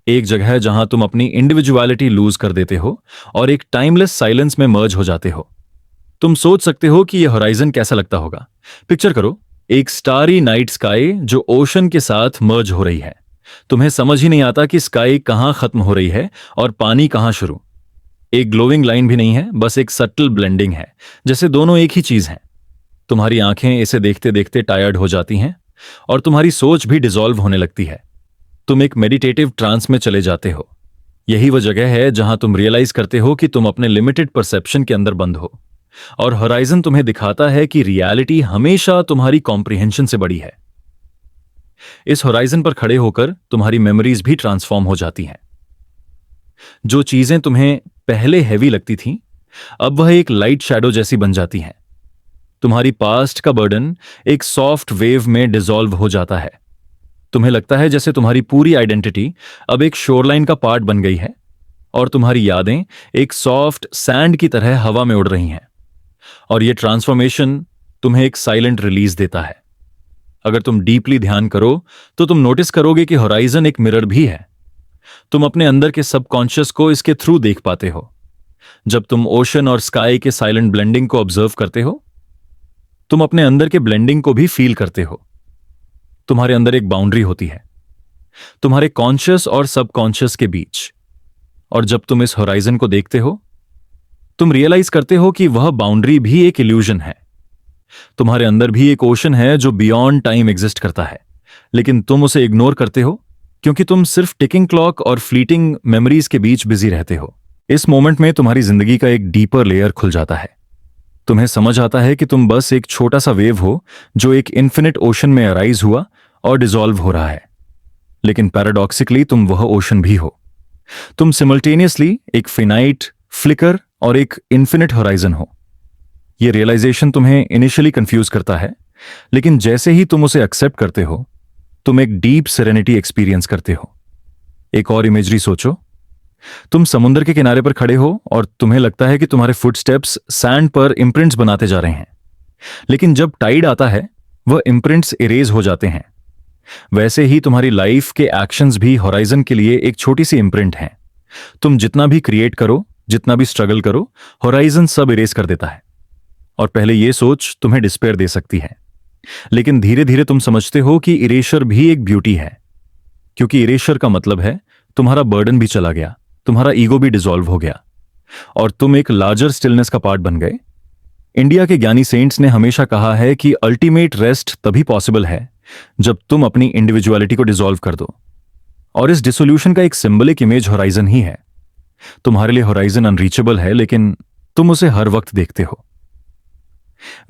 एक जगह जहां तुम अपनी इंडिविजुअलिटी लूज कर देते हो और एक टाइमलेस साइलेंस में मर्ज हो जाते हो। तुम सोच सकते हो कि यह होराइजन कैसा लगता होगा। पिक्चर करो एक स्टारी नाइट स्काई जो ओशन के साथ मर्ज हो रही है। तुम्हें समझ ही नहीं आता कि स्काई कहां खत्म हो रही है और पानी कहां शुरू। एक ग्लोइंग लाइन भी नहीं है, बस एक सटल ब्लेंडिंग है, जैसे दोनों एक ही चीज है। तुम्हारी आंखें इसे देखते देखते टायर्ड हो जाती हैं और तुम्हारी सोच भी डिसॉल्व होने लगती है। तुम एक मेडिटेटिव ट्रांस में चले जाते हो। यही वो जगह है जहां तुम रियलाइज करते हो कि तुम अपने लिमिटेड परसेप्शन के अंदर बंद हो और होराइजन तुम्हें दिखाता है कि रियलिटी हमेशा तुम्हारी कॉम्प्रिहेंशन से बड़ी है। इस होराइजन पर खड़े होकर तुम्हारी मेमोरीज भी ट्रांसफॉर्म हो जाती हैं। जो चीजें तुम्हें पहले हैवी लगती थीं, अब वह एक लाइट शैडो जैसी बन जाती हैं। तुम्हारी पास्ट का बर्डन एक सॉफ्ट वेव में डिसॉल्व हो जाता है। तुम्हें लगता है जैसे तुम्हारी पूरी आइडेंटिटी अब एक शोरलाइन का पार्ट बन गई है और तुम्हारी यादें एक सॉफ्ट सैंड की तरह हवा में उड़ रही हैं। और यह ट्रांसफॉर्मेशन तुम्हें एक साइलेंट रिलीज देता है। अगर तुम डीपली ध्यान करो तो तुम नोटिस करोगे कि होराइजन एक मिरर भी है। तुम अपने अंदर के सबकॉन्शियस को इसके थ्रू देख पाते हो। जब तुम ओशन और स्काई के साइलेंट ब्लेंडिंग को ऑब्जर्व करते हो, तुम अपने अंदर के ब्लेंडिंग को भी फील करते हो। तुम्हारे अंदर एक बाउंड्री होती है तुम्हारे कॉन्शियस और सबकॉन्शियस के बीच, और जब तुम इस होराइजन को देखते हो, तुम रियलाइज करते हो कि वह बाउंड्री भी एक इल्यूजन है। तुम्हारे अंदर भी एक ओशन है जो बियॉन्ड टाइम एग्जिस्ट करता है, लेकिन तुम उसे इग्नोर करते हो क्योंकि तुम सिर्फ टिकिंग क्लॉक और फ्लीटिंग मेमोरीज के बीच बिजी रहते हो। इस मोमेंट में तुम्हारी जिंदगी का एक डीपर लेयर खुल जाता है। तुम्हें समझ आता है कि तुम बस एक छोटा सा वेव हो जो एक इन्फिनिट ओशन में अराइज हुआ और डिसॉल्व हो रहा है। लेकिन पैराडॉक्सिकली तुम वह ओशन भी हो। तुम सिमल्टेनियसली एक फिनाइट, फ्लिकर और एक इन्फिनिट होराइजन हो। यह रियलाइजेशन तुम्हें इनिशियली कंफ्यूज करता है, लेकिन जैसे ही तुम उसे एक्सेप्ट करते हो, तुम एक डीप सेरेनिटी एक्सपीरियंस करते हो। एक और इमेजरी सोचो। तुम समुद्र के किनारे पर खड़े हो और तुम्हें लगता है कि तुम्हारे फुटस्टेप्स सैंड पर इम्प्रिंट्स बनाते जा रहे हैं, लेकिन जब टाइड आता है वह इम्प्रिंट्स इरेज हो जाते हैं। वैसे ही तुम्हारी लाइफ के एक्शंस भी होराइजन के लिए एक छोटी सी इम्प्रिंट हैं। तुम जितना भी क्रिएट करो, जितना भी स्ट्रगल करो, होराइजन सब इरेज कर देता है। और पहले यह सोच तुम्हें डिस्पेयर दे सकती है, लेकिन धीरे धीरे तुम समझते हो कि इरेशर भी एक ब्यूटी है, क्योंकि इरेशर का मतलब है तुम्हारा बर्डन भी चला गया, तुम्हारा ईगो भी डिसॉल्व हो गया और तुम एक लार्जर स्टिलनेस का पार्ट बन गए। इंडिया के ज्ञानी सेंट्स ने हमेशा कहा है कि अल्टीमेट रेस्ट तभी पॉसिबल है जब तुम अपनी इंडिविजुअलिटी को डिसॉल्व कर दो, और इस डिसोल्यूशन का एक सिंबलिक इमेज होराइजन ही है। तुम्हारे लिए होराइजन अनरीचेबल है, लेकिन तुम उसे हर वक्त देखते हो।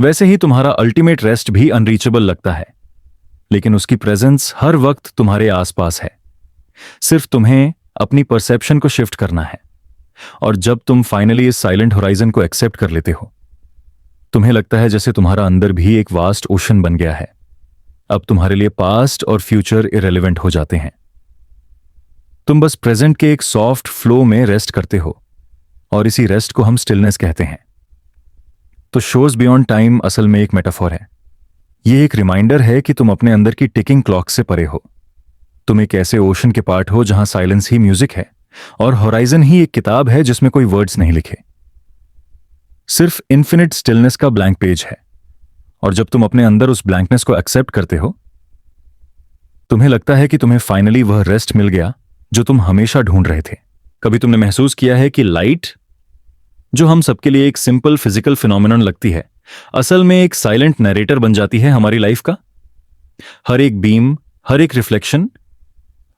वैसे ही तुम्हारा अल्टीमेट रेस्ट भी अनरीचेबल लगता है, लेकिन उसकी प्रेजेंस हर वक्त तुम्हारे आसपास है। सिर्फ तुम्हें अपनी परसेप्शन को शिफ्ट करना है। और जब तुम फाइनली इस साइलेंट होराइजन को एक्सेप्ट कर लेते हो, तुम्हें लगता है जैसे तुम्हारा अंदर भी एक वास्ट ओशन बन गया है। अब तुम्हारे लिए पास्ट और फ्यूचर इरेलेवेंट हो जाते हैं। तुम बस प्रेजेंट के एक सॉफ्ट फ्लो में रेस्ट करते हो, और इसी रेस्ट को हम स्टिलनेस कहते हैं। तो शोज बियॉन्ड टाइम असल में एक मेटाफॉर है। यह एक रिमाइंडर है कि तुम अपने अंदर की टिकिंग क्लॉक से परे हो। तुम एक ऐसे ओशन के पार्ट हो जहां साइलेंस ही म्यूजिक है और होराइजन ही एक किताब है जिसमें कोई वर्ड्स नहीं लिखे, सिर्फ इन्फिनिट स्टिलनेस का ब्लैंक पेज है। और जब तुम अपने अंदर उस ब्लैंकनेस को एक्सेप्ट करते हो, तुम्हें लगता है कि तुम्हें फाइनली वह रेस्ट मिल गया जो तुम हमेशा ढूंढ रहे थे। कभी तुमने महसूस किया है कि लाइट, जो हम सबके लिए एक सिंपल फिजिकल फिनोमिनन लगती है, असल में एक साइलेंट नरेटर बन जाती है हमारी लाइफ का? हर एक बीम, हर एक रिफ्लेक्शन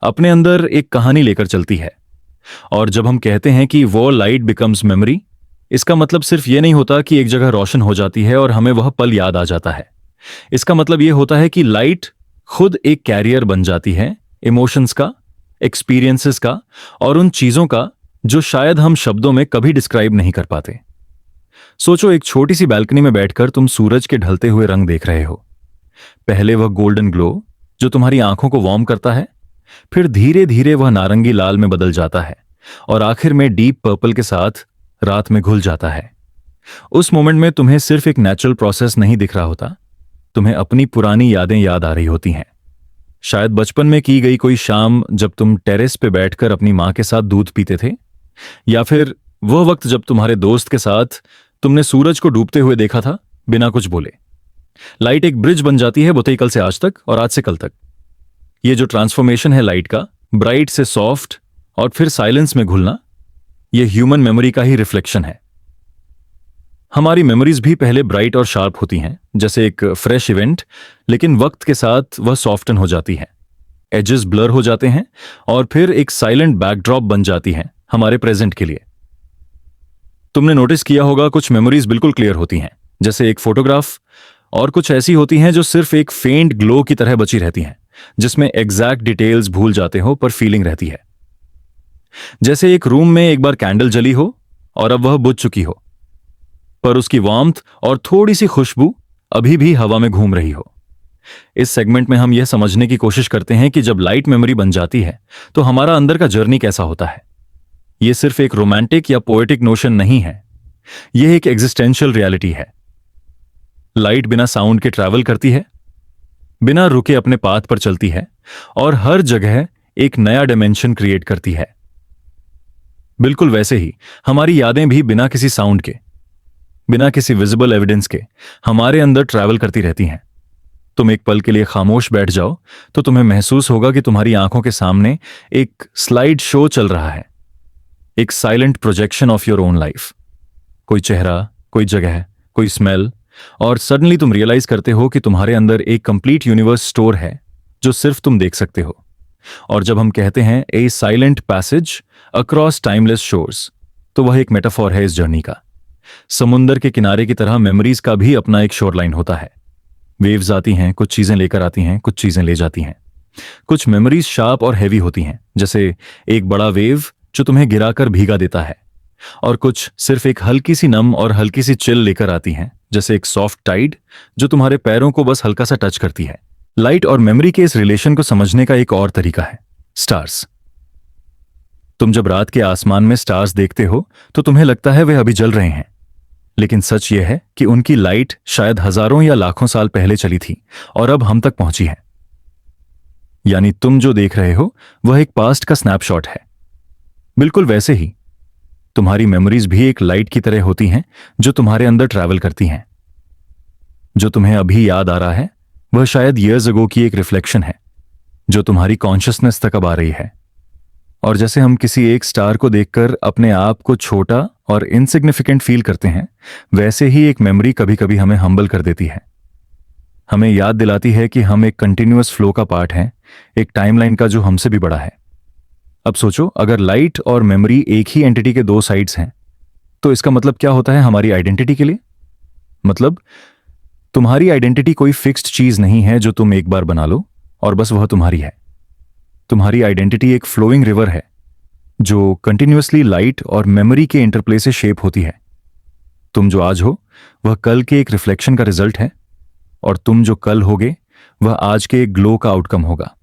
अपने अंदर एक कहानी लेकर चलती है। और जब हम कहते हैं कि वो लाइट बिकम्स मेमोरी, इसका मतलब सिर्फ यह नहीं होता कि एक जगह रोशन हो जाती है और हमें वह पल याद आ जाता है। इसका मतलब यह होता है कि लाइट खुद एक कैरियर बन जाती है इमोशंस का, एक्सपीरियंसेस का और उन चीजों का जो शायद हम शब्दों में कभी डिस्क्राइब नहीं कर पाते। सोचो, एक छोटी सी बैल्कनी में बैठकर तुम सूरज के ढलते हुए रंग देख रहे हो। पहले वह गोल्डन ग्लो जो तुम्हारी आंखों को वार्म करता है, फिर धीरे धीरे वह नारंगी लाल में बदल जाता है और आखिर में डीप पर्पल के साथ रात में घुल जाता है। उस मोमेंट में तुम्हें सिर्फ एक नेचुरल प्रोसेस नहीं दिख रहा होता, तुम्हें अपनी पुरानी यादें याद आ रही होती हैं। शायद बचपन में की गई कोई शाम जब तुम टेरेस पे बैठकर अपनी मां के साथ दूध पीते थे, या फिर वह वक्त जब तुम्हारे दोस्त के साथ तुमने सूरज को डूबते हुए देखा था बिना कुछ बोले। लाइट एक ब्रिज बन जाती है बुतई कल से आज तक और आज से कल तक। ये जो ट्रांसफॉर्मेशन है लाइट का, ब्राइट से सॉफ्ट और फिर साइलेंस में घुलना, यह ह्यूमन मेमोरी का ही रिफ्लेक्शन है। हमारी मेमोरीज भी पहले ब्राइट और शार्प होती हैं, जैसे एक फ्रेश इवेंट, लेकिन वक्त के साथ वह सॉफ्टन हो जाती है, एजेस ब्लर हो जाते हैं और फिर एक साइलेंट बैकड्रॉप बन जाती हैं हमारे प्रेजेंट के लिए। तुमने नोटिस किया होगा कुछ मेमोरीज बिल्कुल क्लियर होती हैं, जैसे एक फोटोग्राफ, और कुछ ऐसी होती हैं जो सिर्फ एक फेंट ग्लो की तरह बची रहती हैं, जिसमें एग्जैक्ट डिटेल्स भूल जाते हो पर फीलिंग रहती है। जैसे एक रूम में एक बार कैंडल जली हो और अब वह बुझ चुकी हो, पर उसकी वार्मथ और थोड़ी सी खुशबू अभी भी हवा में घूम रही हो। इस सेगमेंट में हम यह समझने की कोशिश करते हैं कि जब लाइट मेमोरी बन जाती है तो हमारा अंदर का जर्नी कैसा होता है। यह सिर्फ एक रोमांटिक या पोएटिक नोशन नहीं है, यह एक एग्जिस्टेंशियल रियलिटी है। लाइट बिना साउंड के ट्रैवल करती है, बिना रुके अपने पाथ पर चलती है और हर जगह एक नया डायमेंशन क्रिएट करती है। बिल्कुल वैसे ही हमारी यादें भी बिना किसी साउंड के, बिना किसी विजिबल एविडेंस के हमारे अंदर ट्रैवल करती रहती हैं। तुम एक पल के लिए खामोश बैठ जाओ तो तुम्हें महसूस होगा कि तुम्हारी आंखों के सामने एक स्लाइड शो चल रहा है, एक silent projection of your own life. कोई चेहरा, कोई जगह, कोई स्मेल, और सडनली तुम रियलाइज करते हो कि तुम्हारे अंदर एक कंप्लीट यूनिवर्स स्टोर है जो सिर्फ तुम देख सकते हो। और जब हम कहते हैं a silent passage across timeless shores, तो वह एक मेटाफॉर है इस जर्नी का। समुंदर के किनारे की तरह मेमोरीज का भी अपना एक शोरलाइन होता है। वेव्स आती हैं, कुछ चीजें लेकर आती हैं, कुछ चीजें ले जाती हैं। कुछ मेमोरीज शार्प और हैवी होती हैं, जैसे एक बड़ा वेव जो तुम्हें गिराकर भीगा देता है, और कुछ सिर्फ एक हल्की सी नम और हल्की सी चिल लेकर आती हैं, जैसे एक सॉफ्ट टाइड जो तुम्हारे पैरों को बस हल्का सा टच करती है। लाइट और मेमोरी के इस रिलेशन को समझने का एक और तरीका है स्टार्स। तुम जब रात के आसमान में स्टार्स देखते हो तो तुम्हें लगता है वे अभी जल रहे हैं, लेकिन सच यह है कि उनकी लाइट शायद हजारों या लाखों साल पहले चली थी और अब हम तक पहुंची है। यानी तुम जो देख रहे हो वह एक पास्ट का स्नैपशॉट है। बिल्कुल वैसे ही तुम्हारी मेमोरीज भी एक लाइट की तरह होती हैं जो तुम्हारे अंदर ट्रैवल करती हैं। जो तुम्हें अभी याद आ रहा है वह शायद ईयर्स अगो की एक रिफ्लेक्शन है जो तुम्हारी कॉन्शियसनेस तक अब आ रही है। और जैसे हम किसी एक स्टार को देखकर अपने आप को छोटा और इनसिग्निफिकेंट फील करते हैं, वैसे ही एक मेमोरी कभी कभी हमें हम्बल कर देती है। हमें याद दिलाती है कि हम एक कंटिन्यूअस फ्लो का पार्ट हैं, एक टाइमलाइन का जो हमसे भी बड़ा है। अब सोचो, अगर लाइट और मेमोरी एक ही एंटिटी के दो साइड्स हैं तो इसका मतलब क्या होता है हमारी आइडेंटिटी के लिए। मतलब तुम्हारी आइडेंटिटी कोई फिक्स्ड चीज नहीं है जो तुम एक बार बना लो और बस वह तुम्हारी है। तुम्हारी आइडेंटिटी एक फ्लोइंग रिवर है जो कंटिन्यूअसली लाइट और मेमोरी के इंटरप्ले से शेप होती है। तुम जो आज हो वह कल के एक रिफ्लेक्शन का रिजल्ट है, और तुम जो कल होगे वह आज के एक ग्लो का आउटकम होगा।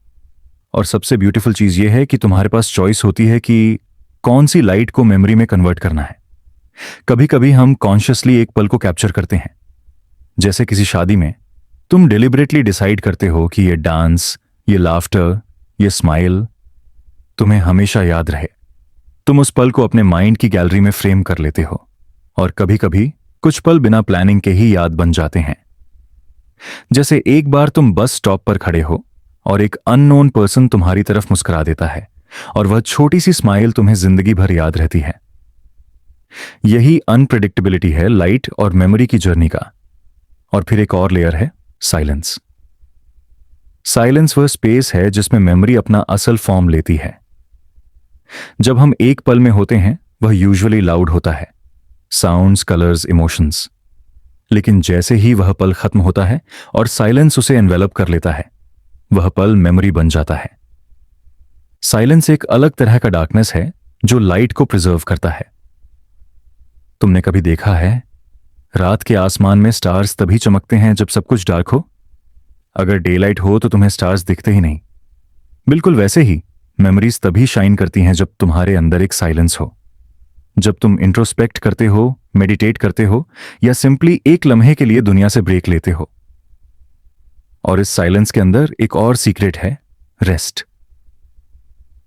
और सबसे ब्यूटीफुल चीज यह है कि तुम्हारे पास चॉइस होती है कि कौन सी लाइट को मेमोरी में कन्वर्ट करना है। कभी कभी हम कॉन्शियसली एक पल को कैप्चर करते हैं, जैसे किसी शादी में तुम डिलिबरेटली डिसाइड करते हो कि ये डांस, ये लाफ्टर, ये स्माइल तुम्हें हमेशा याद रहे। तुम उस पल को अपने माइंड की गैलरी में फ्रेम कर लेते हो। और कभी कभी कुछ पल बिना प्लानिंग के ही याद बन जाते हैं, जैसे एक बार तुम बस स्टॉप पर खड़े हो और एक अननोन पर्सन तुम्हारी तरफ मुस्कुरा देता है और वह छोटी सी स्माइल तुम्हें जिंदगी भर याद रहती है। यही अनप्रेडिक्टेबिलिटी है लाइट और मेमोरी की जर्नी का। और फिर एक और लेयर है साइलेंस। साइलेंस वह स्पेस है जिसमें मेमोरी अपना असल फॉर्म लेती है। जब हम एक पल में होते हैं वह यूजुअली लाउड होता है, साउंड्स, कलर्स, इमोशंस। लेकिन जैसे ही वह पल खत्म होता है और साइलेंस उसे एनवेलप कर लेता है, वह पल मेमोरी बन जाता है। साइलेंस एक अलग तरह का डार्कनेस है जो लाइट को प्रिजर्व करता है। तुमने कभी देखा है रात के आसमान में स्टार्स तभी चमकते हैं जब सब कुछ डार्क हो? अगर डे लाइट हो तो तुम्हें स्टार्स दिखते ही नहीं। बिल्कुल वैसे ही मेमोरीज तभी शाइन करती हैं जब तुम्हारे अंदर एक साइलेंस हो। जब तुम इंट्रोस्पेक्ट करते हो, मेडिटेट करते हो, या सिंपली एक लम्हे के लिए दुनिया से ब्रेक लेते हो। और इस साइलेंस के अंदर एक और सीक्रेट है, रेस्ट।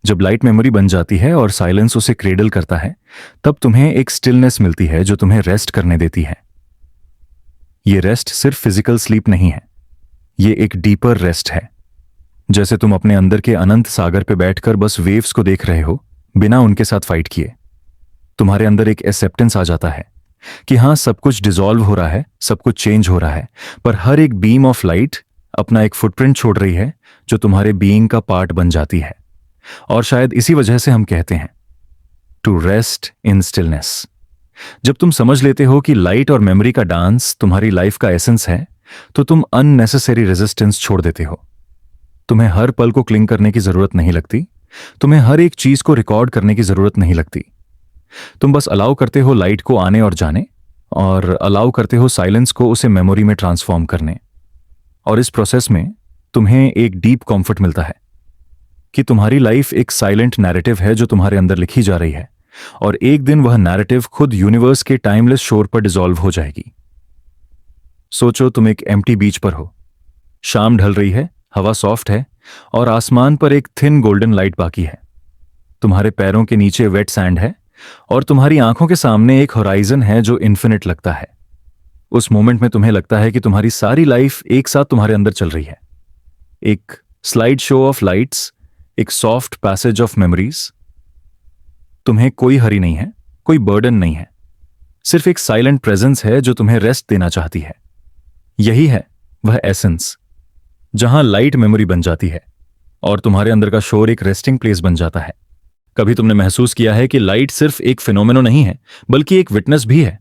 जब लाइट मेमोरी बन जाती है और साइलेंस उसे क्रेडल करता है, तब तुम्हें एक स्टिलनेस मिलती है जो तुम्हें रेस्ट करने देती है। ये रेस्ट सिर्फ फिजिकल स्लीप नहीं है, ये एक डीपर रेस्ट है। जैसे तुम अपने अंदर के अनंत सागर पे बैठकर बस वेव्स को देख रहे हो बिना उनके साथ फाइट किए। तुम्हारे अंदर एक एक्सेप्टेंस आ जाता है कि हाँ, सब कुछ डिसॉल्व हो रहा है, सब कुछ चेंज हो रहा है, पर हर एक बीम ऑफ लाइट अपना एक फुटप्रिंट छोड़ रही है जो तुम्हारे बीइंग का पार्ट बन जाती है। और शायद इसी वजह से हम कहते हैं टू रेस्ट इन स्टिलनेस। जब तुम समझ लेते हो कि लाइट और मेमोरी का डांस तुम्हारी लाइफ का एसेंस है, तो तुम अननेसेसरी रेजिस्टेंस छोड़ देते हो। तुम्हें हर पल को क्लिंग करने की जरूरत नहीं लगती, तुम्हें हर एक चीज को रिकॉर्ड करने की जरूरत नहीं लगती। तुम बस अलाउ करते हो लाइट को आने और जाने, और अलाउ करते हो साइलेंस को उसे मेमोरी में ट्रांसफॉर्म करने। और इस प्रोसेस में तुम्हें एक डीप कॉम्फर्ट मिलता है कि तुम्हारी लाइफ एक साइलेंट नैरेटिव है जो तुम्हारे अंदर लिखी जा रही है, और एक दिन वह नैरेटिव खुद यूनिवर्स के टाइमलेस शोर पर डिसॉल्व हो जाएगी। सोचो, तुम एक एम्प्टी बीच पर हो, शाम ढल रही है, हवा सॉफ्ट है, और आसमान पर एक थिन गोल्डन लाइट बाकी है। तुम्हारे पैरों के नीचे वेट सैंड है, और तुम्हारी आंखों के सामने एक होराइजन है जो इन्फिनिट लगता है। उस मोमेंट में तुम्हें लगता है कि तुम्हारी सारी लाइफ एक साथ तुम्हारे अंदर चल रही है। एक स्लाइड शो ऑफ लाइट्स, एक सॉफ्ट पैसेज ऑफ मेमोरीज। तुम्हें कोई हरी नहीं है, कोई बर्डन नहीं है, सिर्फ एक साइलेंट प्रेजेंस है जो तुम्हें रेस्ट देना चाहती है। यही है वह एसेंस जहां लाइट मेमोरी बन जाती है और तुम्हारे अंदर का शोर एक रेस्टिंग प्लेस बन जाता है। कभी तुमने महसूस किया है कि लाइट सिर्फ एक फिनोमेनो नहीं है, बल्कि एक विटनेस भी है।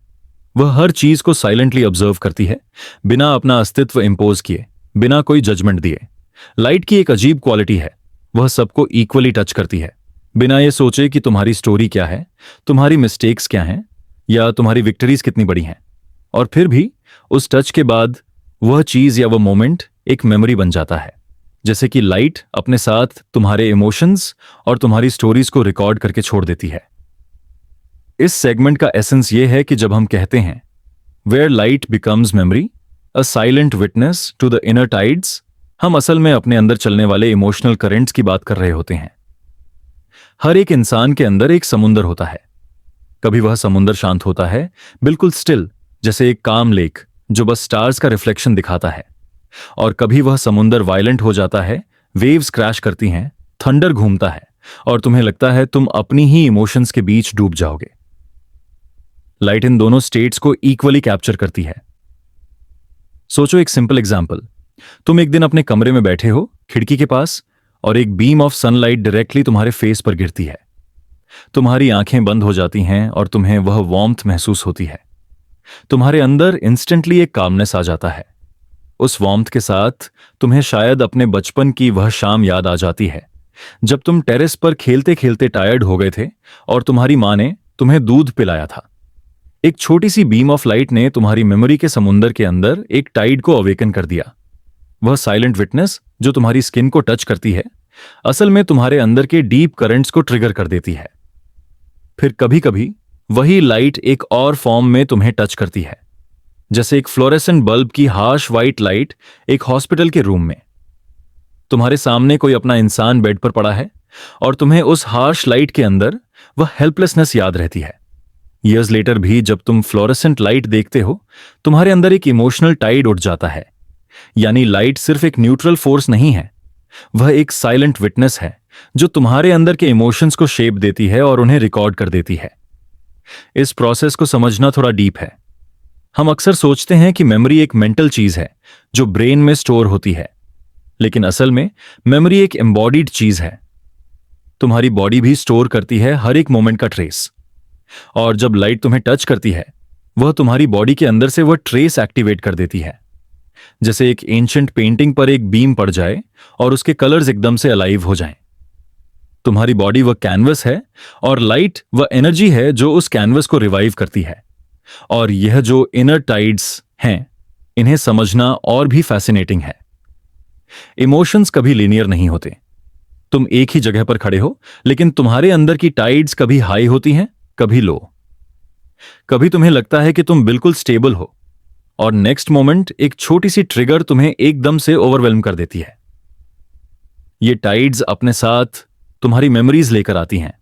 वह हर चीज को साइलेंटली ऑब्जर्व करती है, बिना अपना अस्तित्व इंपोज किए, बिना कोई जजमेंट दिए। लाइट की एक अजीब क्वालिटी है, वह सबको इक्वली टच करती है, बिना ये सोचे कि तुम्हारी स्टोरी क्या है, तुम्हारी मिस्टेक्स क्या हैं, या तुम्हारी विक्ट्रीज कितनी बड़ी हैं। और फिर भी उस टच के बाद वह चीज या वह मोमेंट एक मेमोरी बन जाता है, जैसे कि लाइट अपने साथ तुम्हारे इमोशंस और तुम्हारी स्टोरीज को रिकॉर्ड करके छोड़ देती है। इस सेगमेंट का एसेंस यह है कि जब हम कहते हैं where light becomes memory, a silent witness to the inner tides, हम असल में अपने अंदर चलने वाले इमोशनल करेंट्स की बात कर रहे होते हैं। हर एक इंसान के अंदर एक समुंदर होता है। कभी वह समुंदर शांत होता है, बिल्कुल स्टिल, जैसे एक काम लेक जो बस स्टार्स का रिफ्लेक्शन दिखाता है, और कभी वह समुंदर वायलेंट हो जाता है, वेव्स क्रैश करती हैं, थंडर घूमता है, और तुम्हें लगता है तुम अपनी ही इमोशंस के बीच डूब जाओगे। लाइट इन दोनों स्टेट्स को इक्वली कैप्चर करती है। सोचो, एक सिंपल एग्जांपल। तुम एक दिन अपने कमरे में बैठे हो, खिड़की के पास, और एक बीम ऑफ सनलाइट डायरेक्टली तुम्हारे फेस पर गिरती है। तुम्हारी आंखें बंद हो जाती हैं और तुम्हें वह वार्मथ महसूस होती है। तुम्हारे अंदर इंस्टेंटली एक कामनेस आ जाता है। उस वार्मथ के साथ तुम्हें शायद अपने बचपन की वह शाम याद आ जाती है, जब तुम टेरेस पर खेलते खेलते टायर्ड हो गए थे और तुम्हारी मां ने तुम्हें दूध पिलाया था। एक छोटी सी बीम ऑफ लाइट ने तुम्हारी मेमोरी के समुंदर के अंदर एक टाइड को अवेकन कर दिया। वह साइलेंट विटनेस जो तुम्हारी स्किन को टच करती है, असल में तुम्हारे अंदर के डीप करंट्स को ट्रिगर कर देती है। फिर कभी कभी वही लाइट एक और फॉर्म में तुम्हें टच करती है, जैसे एक फ्लोरेसेंट बल्ब की हार्श व्हाइट लाइट एक हॉस्पिटल के रूम में। तुम्हारे सामने कोई अपना इंसान बेड पर पड़ा है और तुम्हें उस हार्श लाइट के अंदर वह हेल्पलेसनेस याद रहती है। ईयर्स लेटर भी जब तुम फ्लोरेसेंट लाइट देखते हो, तुम्हारे अंदर एक इमोशनल टाइड उठ जाता है। यानी लाइट सिर्फ एक न्यूट्रल फोर्स नहीं है, वह एक साइलेंट विटनेस है जो तुम्हारे अंदर के इमोशंस को शेप देती है और उन्हें रिकॉर्ड कर देती है। इस प्रोसेस को समझना थोड़ा डीप है। हम अक्सर सोचते हैं कि मेमोरी एक मेंटल चीज है जो ब्रेन में स्टोर होती है, लेकिन असल में मेमोरी एक एम्बॉडीड चीज है। तुम्हारी बॉडी भी स्टोर करती है हर एक मोमेंट का ट्रेस, और जब लाइट तुम्हें टच करती है, वह तुम्हारी बॉडी के अंदर से वह ट्रेस एक्टिवेट कर देती है। जैसे एक एंशिएंट पेंटिंग पर एक बीम पड़ जाए और उसके कलर्स एकदम से अलाइव हो जाएं। तुम्हारी बॉडी वह कैनवस है और लाइट वह एनर्जी है जो उस कैनवस को रिवाइव करती है। और यह जो इनर टाइड्स हैं, इन्हें समझना और भी फैसिनेटिंग है। इमोशंस कभी लीनियर नहीं होते। तुम एक ही जगह पर खड़े हो, लेकिन तुम्हारे अंदर की टाइड्स कभी हाई होती हैं, कभी लो। कभी तुम्हें लगता है कि तुम बिल्कुल स्टेबल हो, और नेक्स्ट मोमेंट एक छोटी सी ट्रिगर तुम्हें एकदम से ओवरवेल्म कर देती है। ये टाइड्स अपने साथ तुम्हारी मेमोरीज लेकर आती हैं,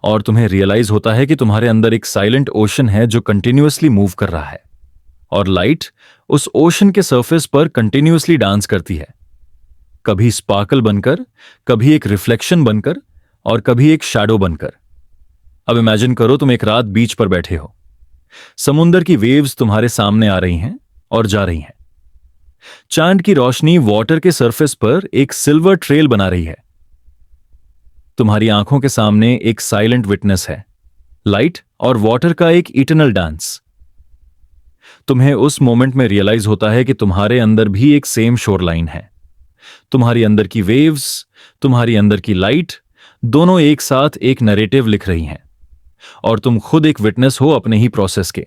और तुम्हें रियलाइज होता है कि तुम्हारे अंदर एक साइलेंट ओशन है जो कंटिन्यूअसली मूव कर रहा है, और लाइट उस ओशन के सरफेस पर कंटिन्यूअसली डांस करती है, कभी स्पार्कल बनकर, कभी एक रिफ्लेक्शन बनकर, और कभी एक शैडो बनकर। अब इमेजिन करो, तुम एक रात बीच पर बैठे हो। समुंदर की वेव्स तुम्हारे सामने आ रही हैं और जा रही हैं। चांद की रोशनी वाटर के सरफेस पर एक सिल्वर ट्रेल बना रही है। तुम्हारी आंखों के सामने एक साइलेंट विटनेस है, लाइट और वाटर का एक इटर्नल डांस। तुम्हें उस मोमेंट में रियलाइज होता है कि तुम्हारे अंदर भी एक सेम शोर लाइन है। तुम्हारी अंदर की वेव्स, तुम्हारी अंदर की लाइट, दोनों एक साथ एक नैरेटिव लिख रही हैं और तुम खुद एक विटनेस हो अपने ही प्रोसेस के।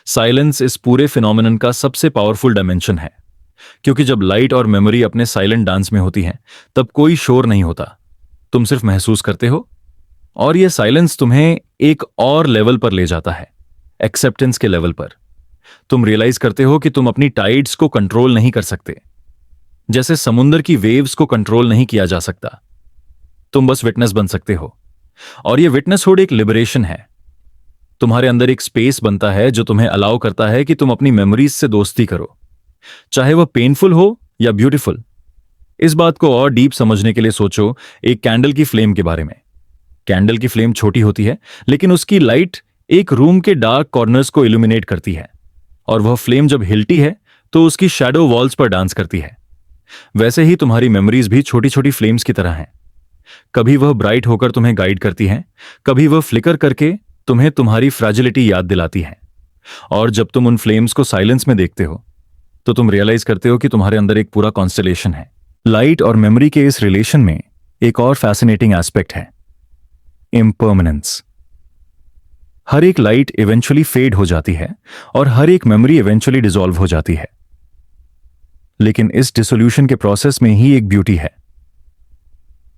साइलेंस इस पूरे फिनोमिनन का सबसे पावरफुल डायमेंशन है, क्योंकि जब लाइट और मेमोरी अपने साइलेंट डांस में होती हैं तब कोई शोर नहीं होता, तुम सिर्फ महसूस करते हो। और यह साइलेंस तुम्हें एक और लेवल पर ले जाता है, एक्सेप्टेंस के लेवल पर। तुम रियलाइज करते हो कि तुम अपनी टाइड्स को कंट्रोल नहीं कर सकते, जैसे समुद्र की वेव्स को कंट्रोल नहीं किया जा सकता। तुम बस विटनेस बन सकते हो, और यह विटनेसहुड एक लिबरेशन है। तुम्हारे अंदर एक स्पेस बनता है जो तुम्हें अलाउ करता है कि तुम अपनी मेमोरीज से दोस्ती करो, चाहे वह पेनफुल हो या ब्यूटीफुल। इस बात को और डीप समझने के लिए सोचो एक कैंडल की फ्लेम के बारे में। कैंडल की फ्लेम छोटी होती है, लेकिन उसकी लाइट एक रूम के डार्क कॉर्नर्स को इल्यूमिनेट करती है, और वह फ्लेम जब हिलती है तो उसकी शैडो वॉल्स पर डांस करती है। वैसे ही तुम्हारी मेमोरीज भी छोटी छोटी फ्लेम्स की तरह हैं। कभी वह ब्राइट होकर तुम्हें गाइड करती हैं, कभी वह फ्लिकर करके तुम्हें तुम्हारी फ्रैजिलिटी याद दिलाती हैं। और जब तुम उन फ्लेम्स को साइलेंस में देखते हो तो तुम रियलाइज करते हो कि तुम्हारे अंदर एक पूरा कॉन्स्टलेशन है। लाइट और मेमोरी के इस रिलेशन में एक और फैसिनेटिंग एस्पेक्ट है, इम्पर्मनेंस। हर एक लाइट इवेंचुअली फेड हो जाती है और हर एक मेमोरी इवेंचुअली डिसॉल्व हो जाती है, लेकिन इस डिसोल्यूशन के प्रोसेस में ही एक ब्यूटी है।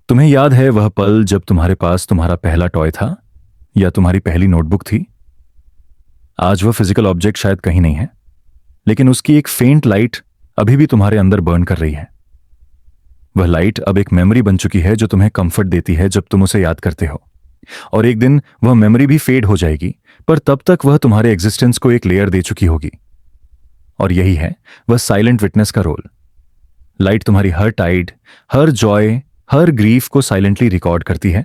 तुम्हें याद है वह पल जब तुम्हारे पास तुम्हारा पहला टॉय था या तुम्हारी पहली नोटबुक थी? आज वह फिजिकल ऑब्जेक्ट शायद कहीं नहीं है, लेकिन उसकी एक फेंट लाइट अभी भी तुम्हारे अंदर बर्न कर रही है। वह लाइट अब एक मेमोरी बन चुकी है जो तुम्हें कंफर्ट देती है जब तुम उसे याद करते हो। और एक दिन वह मेमोरी भी फेड हो जाएगी, पर तब तक वह तुम्हारे एग्जिस्टेंस को एक लेयर दे चुकी होगी। और यही है वह साइलेंट विटनेस का रोल। लाइट तुम्हारी हर टाइड, हर जॉय, हर ग्रीफ को साइलेंटली रिकॉर्ड करती है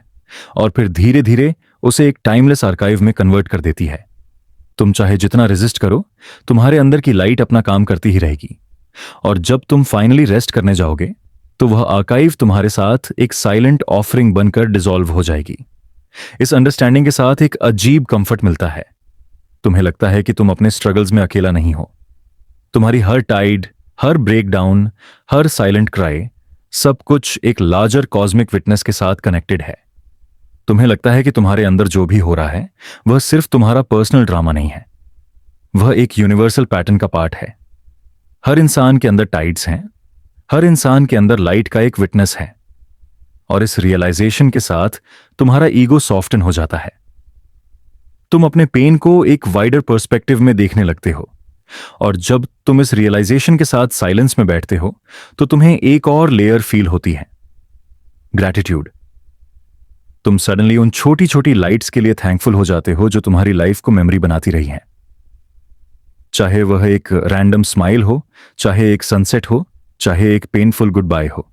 और फिर धीरे धीरे उसे एक टाइमलेस आर्काइव में कन्वर्ट कर देती है। तुम चाहे जितना रेजिस्ट करो, तुम्हारे अंदर की लाइट अपना काम करती ही रहेगी। और जब तुम फाइनली रेस्ट करने जाओगे तो वह आर्काइव तुम्हारे साथ एक साइलेंट ऑफरिंग बनकर डिसॉल्व हो जाएगी। इस अंडरस्टैंडिंग के साथ एक अजीब कंफर्ट मिलता है। तुम्हें लगता है कि तुम अपने स्ट्रगल्स में अकेला नहीं हो। तुम्हारी हर टाइड, हर ब्रेकडाउन, हर साइलेंट क्राई, सब कुछ एक लार्जर कॉस्मिक विटनेस के साथ कनेक्टेड है। तुम्हें लगता है कि तुम्हारे अंदर जो भी हो रहा है वह सिर्फ तुम्हारा पर्सनल ड्रामा नहीं है, वह एक यूनिवर्सल पैटर्न का पार्ट है। हर इंसान के अंदर टाइड्स हैं, हर इंसान के अंदर लाइट का एक विटनेस है। और इस रियलाइजेशन के साथ तुम्हारा ईगो सॉफ्टन हो जाता है। तुम अपने पेन को एक वाइडर पर्सपेक्टिव में देखने लगते हो। और जब तुम इस रियलाइजेशन के साथ साइलेंस में बैठते हो तो तुम्हें एक और लेयर फील होती है, ग्रैटिट्यूड। तुम सडनली उन छोटी छोटी लाइट्स के लिए थैंकफुल हो जाते हो जो तुम्हारी लाइफ को मेमोरी बनाती रही हैं। चाहे वह एक रैंडम स्माइल हो, चाहे एक सनसेट हो, चाहे एक पेनफुल गुड बाय हो,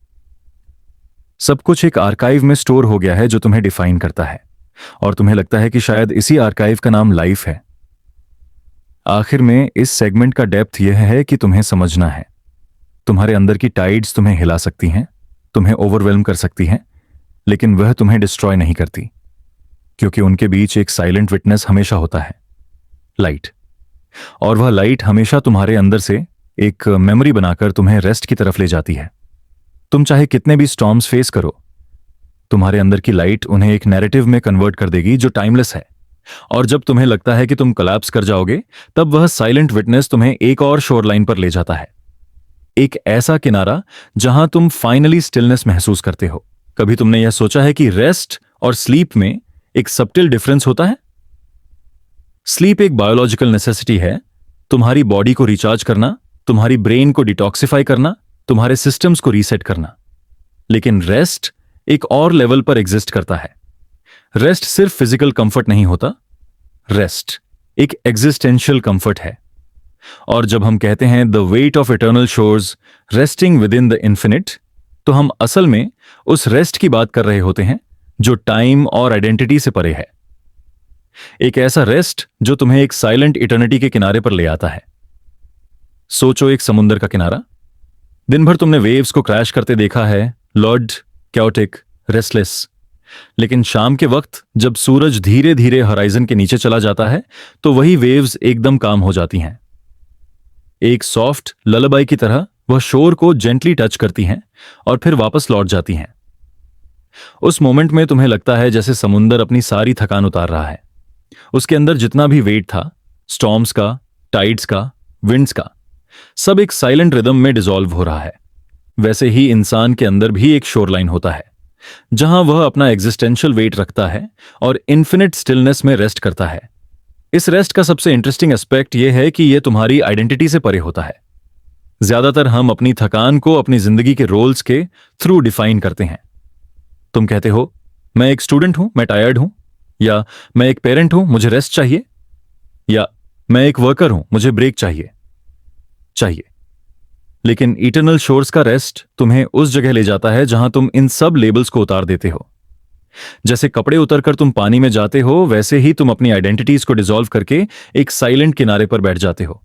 सब कुछ एक आर्काइव में स्टोर हो गया है जो तुम्हें डिफाइन करता है। और तुम्हें लगता है कि शायद इसी आर्काइव का नाम लाइफ है। आखिर में इस सेगमेंट का डेप्थ यह है कि तुम्हें समझना है, तुम्हारे अंदर की टाइड्स तुम्हें हिला सकती हैं, तुम्हें ओवरवेल्म कर सकती हैं, लेकिन वह तुम्हें डिस्ट्रॉय नहीं करती, क्योंकि उनके बीच एक साइलेंट विटनेस हमेशा होता है, लाइट। और वह लाइट हमेशा तुम्हारे अंदर से एक मेमोरी बनाकर तुम्हें रेस्ट की तरफ ले जाती है। तुम चाहे कितने भी स्टॉर्म्स फेस करो, तुम्हारे अंदर की लाइट उन्हें एक नैरेटिव में कन्वर्ट कर देगी जो टाइमलेस है। और जब तुम्हें लगता है कि तुम कोलैप्स कर जाओगे, तब वह साइलेंट विटनेस तुम्हें एक और शोर लाइन पर ले जाता है, एक ऐसा किनारा जहां तुम फाइनली स्टिलनेस महसूस करते हो। कभी तुमने यह सोचा है कि रेस्ट और स्लीप में एक सबटिल डिफरेंस होता है? स्लीप एक बायोलॉजिकल नेसेसिटी है, तुम्हारी बॉडी को रिचार्ज करना, तुम्हारी ब्रेन को डिटॉक्सिफाई करना, तुम्हारे सिस्टम्स को रीसेट करना। लेकिन रेस्ट एक और लेवल पर एग्जिस्ट करता है। रेस्ट सिर्फ फिजिकल कंफर्ट नहीं होता, रेस्ट एक एग्जिस्टेंशियल कंफर्ट है। और जब हम कहते हैं the weight of eternal shores resting with in the infinite, तो हम असल में उस रेस्ट की बात कर रहे होते हैं जो टाइम और आइडेंटिटी से परे है। एक ऐसा रेस्ट जो तुम्हें एक साइलेंट इटर्निटी के किनारे पर ले आता है। सोचो, एक समुंदर का किनारा। दिन भर तुमने वेव्स को क्रैश करते देखा है, लॉर्ड, कैओटिक, रेस्टलेस। लेकिन शाम के वक्त जब सूरज धीरे धीरे होराइजन के नीचे चला जाता है तो वही वेव्स एकदम काम हो जाती हैं। एक सॉफ्ट ललबाई की तरह वह शोर को जेंटली टच करती हैं और फिर वापस लौट जाती हैं। उस मोमेंट में तुम्हें लगता है जैसे समुंदर अपनी सारी थकान उतार रहा है। उसके अंदर जितना भी वेट था, स्टॉर्म्स का, टाइड्स का, विंड्स का, सब एक साइलेंट रिदम में डिसॉल्व हो रहा है। वैसे ही इंसान के अंदर भी एक शोरलाइन होता है जहां वह अपना एग्जिस्टेंशियल वेट रखता है और इन्फिनिट स्टिलनेस में रेस्ट करता है। इस रेस्ट का सबसे इंटरेस्टिंग एस्पेक्ट यह है कि यह तुम्हारी आइडेंटिटी से परे होता है। ज्यादातर हम अपनी थकान को अपनी जिंदगी के रोल्स के थ्रू डिफाइन करते हैं। तुम कहते हो, मैं एक स्टूडेंट हूं, मैं टायर्ड हूं, या मैं एक पेरेंट हूं, मुझे रेस्ट चाहिए, या मैं एक वर्कर हूं, मुझे ब्रेक चाहिए। लेकिन इटर्नल शोर्स का रेस्ट तुम्हें उस जगह ले जाता है जहां तुम इन सब लेबल्स को उतार देते हो। जैसे कपड़े उतरकर तुम पानी में जाते हो, वैसे ही तुम अपनी आइडेंटिटीज को डिसॉल्व करके एक साइलेंट किनारे पर बैठ जाते हो।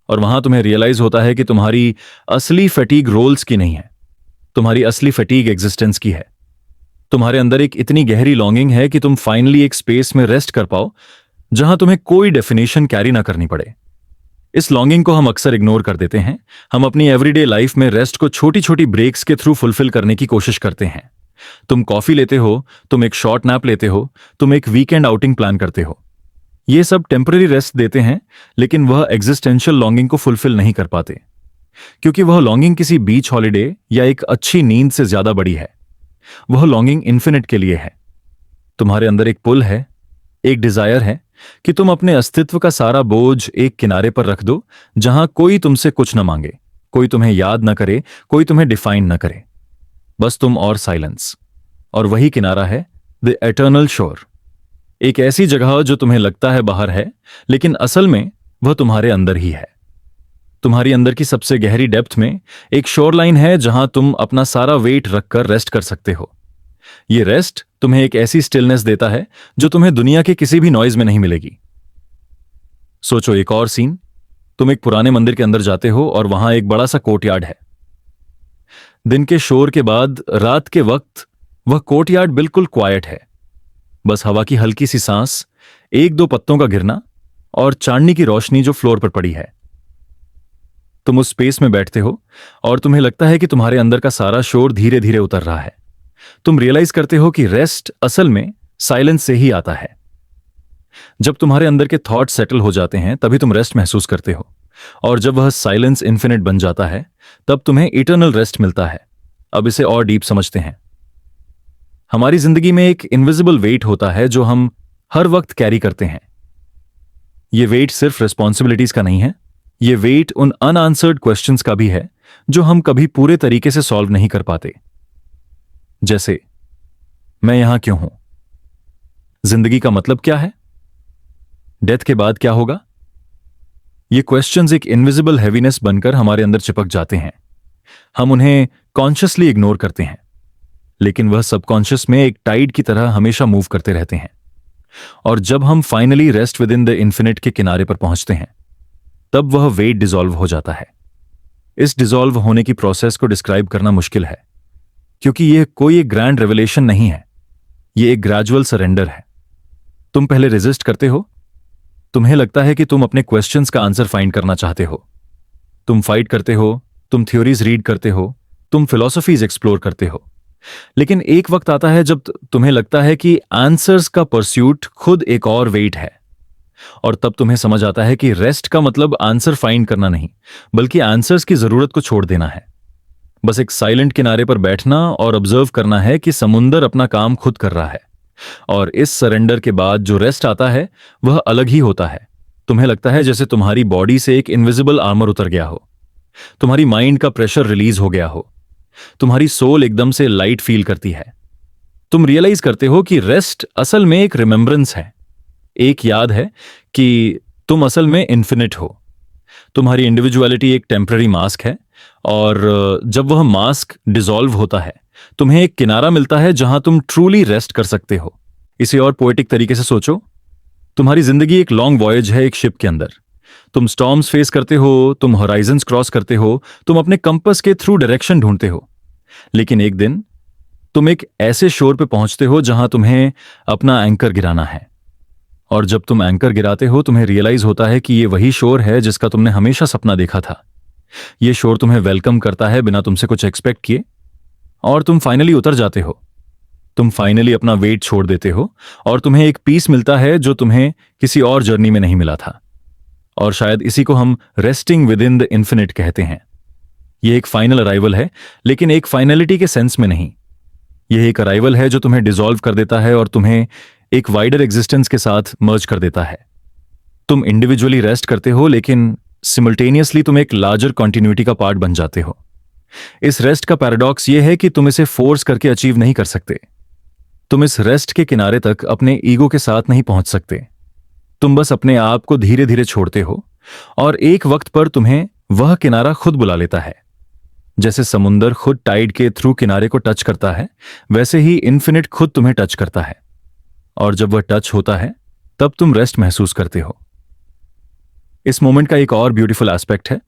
और वहां तुम्हें रियलाइज होता है कि तुम्हारी असली फटीग रोल्स की नहीं है, तुम्हारी असली फटीग एग्जिस्टेंस की है। तुम्हारे अंदर एक इतनी गहरी लॉन्गिंग है कि तुम फाइनली एक स्पेस में रेस्ट कर पाओ जहां तुम्हें कोई डेफिनेशन कैरी ना करनी पड़े। इस लॉन्गिंग को हम अक्सर इग्नोर कर देते हैं। हम अपनी एवरीडे लाइफ में रेस्ट को छोटी छोटी ब्रेक्स के थ्रू फुलफिल करने की कोशिश करते हैं। तुम कॉफी लेते हो, तुम एक शॉर्ट नैप लेते हो, तुम एक वीकेंड आउटिंग प्लान करते हो। ये सब टेम्पररी रेस्ट देते हैं, लेकिन वह एग्जिस्टेंशियल लॉन्गिंग को फुलफिल नहीं कर पाते, क्योंकि वह लॉन्गिंग किसी बीच हॉलिडे या एक अच्छी नींद से ज्यादा बड़ी है। वह लॉन्गिंग इन्फिनिट के लिए है। तुम्हारे अंदर एक पुल है, एक डिजायर है कि तुम अपने अस्तित्व का सारा बोझ एक किनारे पर रख दो जहां कोई तुमसे कुछ न मांगे, कोई तुम्हें याद न करे, कोई तुम्हें डिफाइन न करे, बस तुम और साइलेंस। और वही किनारा है द एटर्नल शोर। एक ऐसी जगह जो तुम्हें लगता है बाहर है, लेकिन असल में वह तुम्हारे अंदर ही है। तुम्हारी अंदर की सबसे गहरी डेप्थ में एक शोर लाइन है जहां तुम अपना सारा वेट रखकर रेस्ट कर सकते हो। यह रेस्ट तुम्हें एक ऐसी स्टिलनेस देता है जो तुम्हें दुनिया के किसी भी नॉइज में नहीं मिलेगी। सोचो, एक और सीन। तुम एक पुराने मंदिर के अंदर जाते हो और वहां एक बड़ा सा कोर्टयार्ड है। दिन के शोर के बाद रात के वक्त वह कोर्टयार्ड बिल्कुल क्वाइट है। बस हवा की हल्की सी सांस, एक दो पत्तों का गिरना और चांदनी की रोशनी जो फ्लोर पर पड़ी है। तुम उस स्पेस में बैठते हो और तुम्हें लगता है कि तुम्हारे अंदर का सारा शोर धीरे धीरे उतर रहा है। तुम रियलाइज करते हो कि रेस्ट असल में साइलेंस से ही आता है। जब तुम्हारे अंदर के थॉट सेटल हो जाते हैं तभी तुम रेस्ट महसूस करते हो, और जब वह साइलेंस इन्फिनिट बन जाता है तब तुम्हें इटर्नल रेस्ट मिलता है। अब इसे और डीप समझते हैं। हमारी जिंदगी में एक इनविजिबल वेट होता है जो हम हर वक्त कैरी करते हैं। यह वेट सिर्फ रिस्पॉन्सिबिलिटीज का नहीं है, यह वेट उन अनआंसर्ड क्वेश्चंस का भी है जो हम कभी पूरे तरीके से सॉल्व नहीं कर पाते। जैसे, मैं यहां क्यों हूं? जिंदगी का मतलब क्या है? डेथ के बाद क्या होगा? ये क्वेश्चंस एक इनविजिबल हैवीनेस बनकर हमारे अंदर चिपक जाते हैं। हम उन्हें कॉन्शियसली इग्नोर करते हैं, लेकिन वह सबकॉन्शियस में एक टाइड की तरह हमेशा मूव करते रहते हैं। और जब हम finally rest with in the infinite के किनारे पर पहुंचते हैं तब वह वेट डिसॉल्व हो जाता है। इस डिसॉल्व होने की प्रोसेस को डिस्क्राइब करना मुश्किल है, क्योंकि यह कोई एक ग्रैंड रेवलेशन नहीं है, यह एक ग्रेजुअल सरेंडर है। तुम पहले रेजिस्ट करते हो। तुम्हें लगता है कि तुम अपने क्वेश्चंस का आंसर फाइंड करना चाहते हो। तुम फाइट करते हो, तुम थ्योरीज रीड करते हो, तुम फिलॉसफीज एक्सप्लोर करते हो। लेकिन एक वक्त आता है जब तुम्हें लगता है कि आंसर्स का परस्यूट खुद एक और वेट है, और तब तुम्हें समझ आता है कि रेस्ट का मतलब आंसर फाइंड करना नहीं, बल्कि आंसर्स की जरूरत को छोड़ देना है। बस एक साइलेंट किनारे पर बैठना और ऑब्जर्व करना है कि समुंदर अपना काम खुद कर रहा है। और इस सरेंडर के बाद जो रेस्ट आता है वह अलग ही होता है। तुम्हें लगता है जैसे तुम्हारी बॉडी से एक इनविजिबल आर्मर उतर गया हो, तुम्हारी माइंड का प्रेशर रिलीज हो गया हो, तुम्हारी सोल एकदम से लाइट फील करती है। तुम रियलाइज करते हो कि रेस्ट असल में एक रिमेंबरेंस है, एक याद है कि तुम असल में इन्फिनिट हो। तुम्हारी इंडिविजुअलिटी एक टेम्पररी मास्क है, और जब वह मास्क डिसॉल्व होता है तुम्हें एक किनारा मिलता है जहां तुम ट्रूली रेस्ट कर सकते हो। इसे और पोएटिक तरीके से सोचो, तुम्हारी जिंदगी एक लॉन्ग वॉयज है एक शिप के अंदर। तुम स्टॉर्म्स फेस करते हो, तुम हॉराइजन्स क्रॉस करते हो, तुम अपने कंपास के थ्रू डायरेक्शन ढूंढते हो। लेकिन एक दिन तुम एक ऐसे शोर पे पहुंचते हो जहां तुम्हें अपना एंकर गिराना है। और जब तुम एंकर गिराते हो तुम्हें रियलाइज होता है कि ये वही शोर है जिसका तुमने हमेशा सपना देखा था। ये शोर तुम्हें वेलकम करता है बिना तुमसे कुछ एक्सपेक्ट किए, और तुम फाइनली उतर जाते हो। तुम फाइनली अपना वेट छोड़ देते हो और तुम्हें एक पीस मिलता है जो तुम्हें किसी और जर्नी में नहीं मिला था। और शायद इसी को हम resting with in the infinite कहते हैं। यह एक फाइनल अराइवल है, लेकिन एक फाइनलिटी के सेंस में नहीं। यह एक अराइवल है जो तुम्हें डिसॉल्व कर देता है और तुम्हें एक वाइडर एग्जिस्टेंस के साथ मर्ज कर देता है। तुम इंडिविजुअली रेस्ट करते हो, लेकिन सिमल्टेनियसली तुम एक लार्जर कॉन्टिन्यूटी का पार्ट बन जाते हो। इस रेस्ट का पैराडॉक्स यह है कि तुम इसे फोर्स करके अचीव नहीं कर सकते। तुम इस रेस्ट के किनारे तक अपने ईगो के साथ नहीं पहुंच सकते। तुम बस अपने आप को धीरे धीरे छोड़ते हो, और एक वक्त पर तुम्हें वह किनारा खुद बुला लेता है। जैसे समुंदर खुद टाइड के थ्रू किनारे को टच करता है, वैसे ही इन्फिनिट खुद तुम्हें टच करता है। और जब वह टच होता है तब तुम रेस्ट महसूस करते हो। इस मोमेंट का एक और ब्यूटीफुल एस्पेक्ट है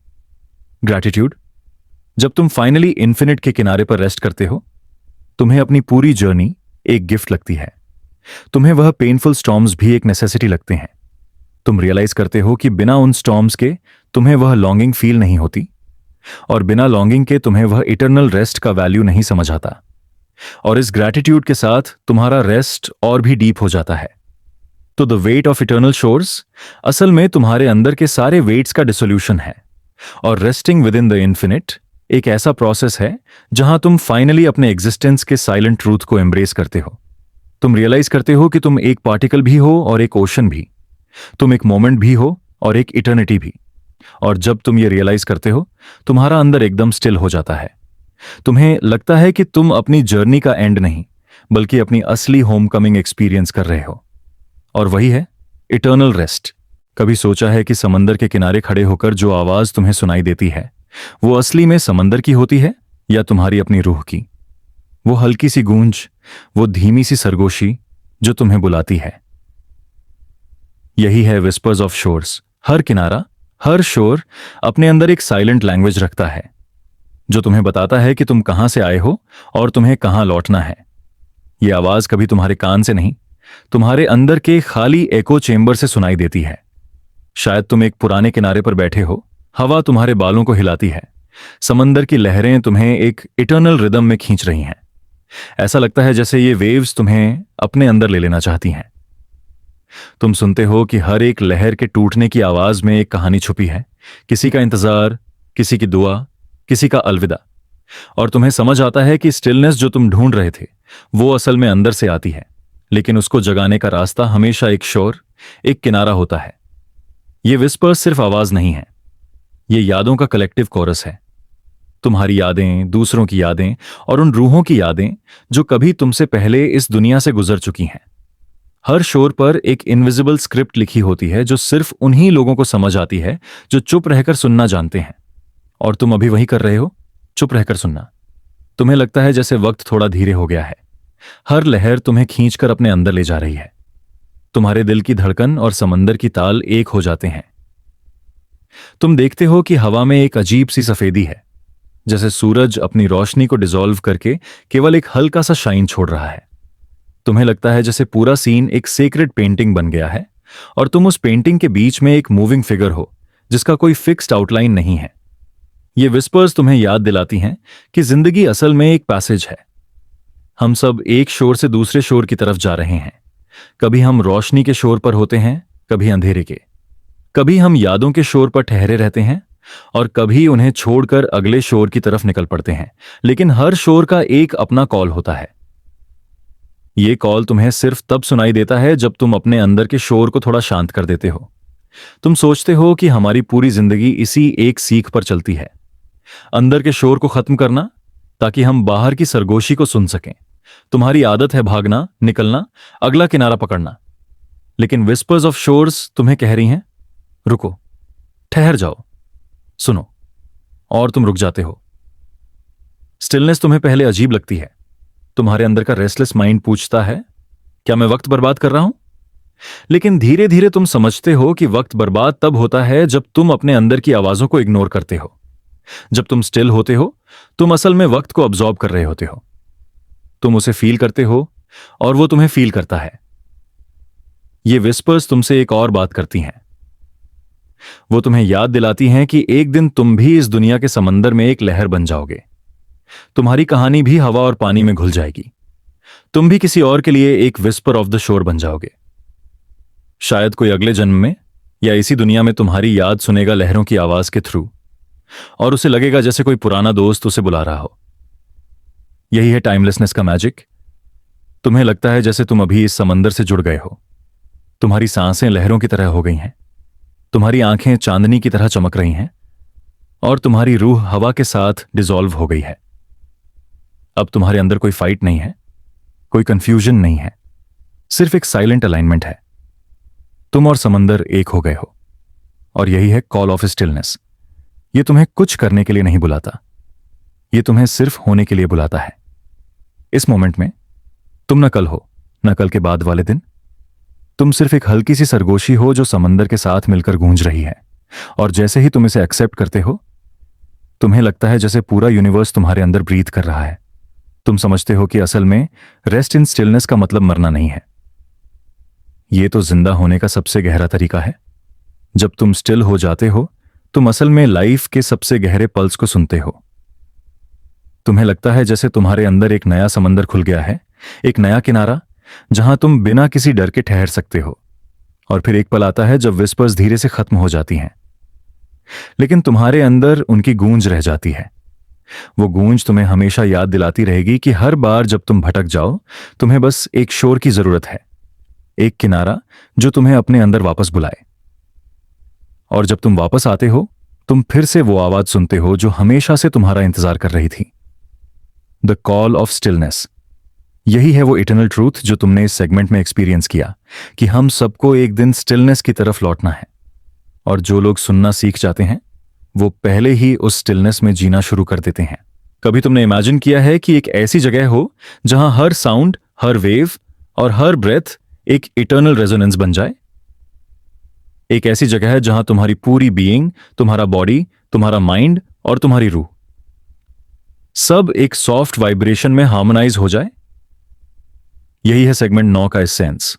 ग्रैटिट्यूड। जब तुम फाइनली इन्फिनिट के किनारे पर रेस्ट करते हो, तुम्हें अपनी पूरी जर्नी एक गिफ्ट लगती है। तुम्हें वह पेनफुल स्टॉर्म्स भी एक नेसेसिटी लगते हैं। तुम रियलाइज करते हो कि बिना उन स्टॉर्म्स के तुम्हें वह लॉन्गिंग फील नहीं होती, और बिना लॉन्गिंग के तुम्हें वह इटर्नल रेस्ट का वैल्यू नहीं समझ आता। और इस ग्रैटिट्यूड के साथ तुम्हारा रेस्ट और भी डीप हो जाता है। तो the weight of eternal shores असल में तुम्हारे अंदर के सारे वेट्स का डिसोल्यूशन है। और resting with in the infinite एक ऐसा प्रोसेस है जहां तुम फाइनली अपने एग्जिस्टेंस के साइलेंट ट्रूथ को एम्ब्रेस करते हो। तुम रियलाइज करते हो कि तुम एक पार्टिकल भी हो और एक ओशन भी। तुम एक मोमेंट भी हो और एक इटर्निटी भी। और जब तुम ये रियलाइज करते हो, तुम्हारा अंदर एकदम स्टिल हो जाता है। तुम्हें लगता है कि तुम अपनी जर्नी का एंड नहीं, बल्कि अपनी असली होमकमिंग एक्सपीरियंस कर रहे हो। और वही है इटर्नल रेस्ट। कभी सोचा है कि समंदर के किनारे खड़े होकर जो आवाज तुम्हें सुनाई देती है, वो असली में समंदर की होती है या तुम्हारी अपनी रूह की? वो हल्की सी गूंज, वो धीमी सी सरगोशी जो तुम्हें बुलाती है। यही है विस्पर्स ऑफ शोर्स। हर किनारा, हर शोर अपने अंदर एक साइलेंट लैंग्वेज रखता है जो तुम्हें बताता है कि तुम कहां से आए हो और तुम्हें कहां लौटना है। यह आवाज कभी तुम्हारे कान से नहीं, तुम्हारे अंदर के खाली एको चेंबर से सुनाई देती है। शायद तुम एक पुराने किनारे पर बैठे हो, हवा तुम्हारे बालों को हिलाती है, समंदर की लहरें तुम्हें एक इटर्नल रिदम में खींच रही हैं। ऐसा लगता है जैसे ये वेव्स तुम्हें अपने अंदर ले लेना चाहती हैं। तुम सुनते हो कि हर एक लहर के टूटने की आवाज में एक कहानी छुपी है, किसी का इंतजार, किसी की दुआ, किसी का अलविदा। और तुम्हें समझ आता है कि स्टिलनेस जो तुम ढूंढ रहे थे वो असल में अंदर से आती है, लेकिन उसको जगाने का रास्ता हमेशा एक शोर, एक किनारा होता है। ये विस्पर्स सिर्फ आवाज नहीं है, ये यादों का कलेक्टिव कोरस है। तुम्हारी यादें, दूसरों की यादें और उन रूहों की यादें जो कभी तुमसे पहले इस दुनिया से गुजर चुकी हैं। हर शोर पर एक इनविजिबल स्क्रिप्ट लिखी होती है जो सिर्फ उन्हीं लोगों को समझ आती है जो चुप रहकर सुनना जानते हैं। और तुम अभी वही कर रहे हो, चुप रहकर सुनना। तुम्हें लगता है जैसे वक्त थोड़ा धीरे हो गया है। हर लहर तुम्हें खींचकर अपने अंदर ले जा रही है। तुम्हारे दिल की धड़कन और समंदर की ताल एक हो जाते हैं। तुम देखते हो कि हवा में एक अजीब सी सफेदी है, जैसे सूरज अपनी रोशनी को डिसॉल्व करके केवल एक हल्का सा शाइन छोड़ रहा है। तुम्हें लगता है जैसे पूरा सीन एक सीक्रेट पेंटिंग बन गया है और तुम उस पेंटिंग के बीच में एक मूविंग फिगर हो जिसका कोई फिक्स्ड आउटलाइन नहीं है। ये विस्पर्स तुम्हें याद दिलाती हैं कि जिंदगी असल में एक पैसेज है। हम सब एक शोर से दूसरे शोर की तरफ जा रहे हैं। कभी हम रोशनी के शोर पर होते हैं, कभी अंधेरे के। कभी हम यादों के शोर पर ठहरे रहते हैं और कभी उन्हें छोड़कर अगले शोर की तरफ निकल पड़ते हैं। लेकिन हर शोर का एक अपना कॉल होता है। ये कॉल तुम्हें सिर्फ तब सुनाई देता है जब तुम अपने अंदर के शोर को थोड़ा शांत कर देते हो। तुम सोचते हो कि हमारी पूरी जिंदगी इसी एक सीख पर चलती है, अंदर के शोर को खत्म करना ताकि हम बाहर की सरगोशी को सुन सकें। तुम्हारी आदत है भागना, निकलना, अगला किनारा पकड़ना। लेकिन विस्पर्स ऑफ शोर्स तुम्हें कह रही हैं, रुको, ठहर जाओ, सुनो। और तुम रुक जाते हो। स्टिलनेस तुम्हें पहले अजीब लगती है। तुम्हारे अंदर का रेस्टलेस माइंड पूछता है, क्या मैं वक्त बर्बाद कर रहा हूं? लेकिन धीरे धीरे तुम समझते हो कि वक्त बर्बाद तब होता है जब तुम अपने अंदर की आवाजों को इग्नोर करते हो। जब तुम स्टिल होते हो, तुम असल में वक्त को अब्सॉर्ब कर रहे होते हो। तुम उसे फील करते हो और वो तुम्हें फील करता है। ये विस्पर्स तुमसे एक और बात करती हैं। वो तुम्हें याद दिलाती हैं कि एक दिन तुम भी इस दुनिया के समंदर में एक लहर बन जाओगे। तुम्हारी कहानी भी हवा और पानी में घुल जाएगी। तुम भी किसी और के लिए एक विस्पर ऑफ द शोर बन जाओगे। शायद कोई अगले जन्म में या इसी दुनिया में तुम्हारी याद सुनेगा लहरों की आवाज के थ्रू, और उसे लगेगा जैसे कोई पुराना दोस्त उसे बुला रहा हो। यही है टाइमलेसनेस का मैजिक। तुम्हें लगता है जैसे तुम अभी इस समंदर से जुड़ गए हो। तुम्हारी सांसें लहरों की तरह हो गई हैं, तुम्हारी आंखें चांदनी की तरह चमक रही हैं, और तुम्हारी रूह हवा के साथ डिसॉल्व हो गई है। अब तुम्हारे अंदर कोई फाइट नहीं है, कोई कंफ्यूजन नहीं है, सिर्फ एक साइलेंट अलाइनमेंट है। तुम और समंदर एक हो गए हो, और यही है कॉल ऑफ स्टिलनेस। ये तुम्हें कुछ करने के लिए नहीं बुलाता, ये तुम्हें सिर्फ होने के लिए बुलाता है। इस मोमेंट में तुम न कल हो, न कल के बाद वाले दिन। तुम सिर्फ एक हल्की सी सरगोशी हो जो समंदर के साथ मिलकर गूंज रही है, और जैसे ही तुम इसे एक्सेप्ट करते हो, तुम्हें लगता है जैसे पूरा यूनिवर्स तुम्हारे अंदर ब्रीथ कर रहा है। तुम समझते हो कि असल में रेस्ट इन स्टिलनेस का मतलब मरना नहीं है। ये तो जिंदा होने का सबसे गहरा तरीका है। जब तुम स्टिल हो जाते हो, तुम असल में लाइफ के सबसे गहरे पल्स को सुनते हो। तुम्हें लगता है जैसे तुम्हारे अंदर एक नया समंदर खुल गया है, एक नया किनारा जहां तुम बिना किसी डर के ठहर सकते हो। और फिर एक पल आता है जब विस्पर्स धीरे से खत्म हो जाती हैं, लेकिन तुम्हारे अंदर उनकी गूंज रह जाती है। वो गूंज तुम्हें हमेशा याद दिलाती रहेगी कि हर बार जब तुम भटक जाओ, तुम्हें बस एक शोर की जरूरत है, एक किनारा जो तुम्हें अपने अंदर वापस बुलाए। और जब तुम वापस आते हो, तुम फिर से वो आवाज सुनते हो जो हमेशा से तुम्हारा इंतजार कर रही थी, द कॉल ऑफ स्टिलनेस। यही है वो इटर्नल ट्रूथ जो तुमने इस सेगमेंट में एक्सपीरियंस किया, कि हम सबको एक दिन स्टिलनेस की तरफ लौटना है। और जो लोग सुनना सीख जाते हैं, वो पहले ही उस स्टिलनेस में जीना शुरू कर देते हैं। कभी तुमने इमेजिन किया है कि एक ऐसी जगह हो जहां हर साउंड, हर वेव और हर ब्रेथ एक इटर्नल रेजोनेंस बन जाए? एक ऐसी जगह है जहां तुम्हारी पूरी बीइंग, तुम्हारा बॉडी, तुम्हारा माइंड और तुम्हारी रूह सब एक सॉफ्ट वाइब्रेशन में हार्मोनाइज हो जाए। यही है सेगमेंट 9 का essence,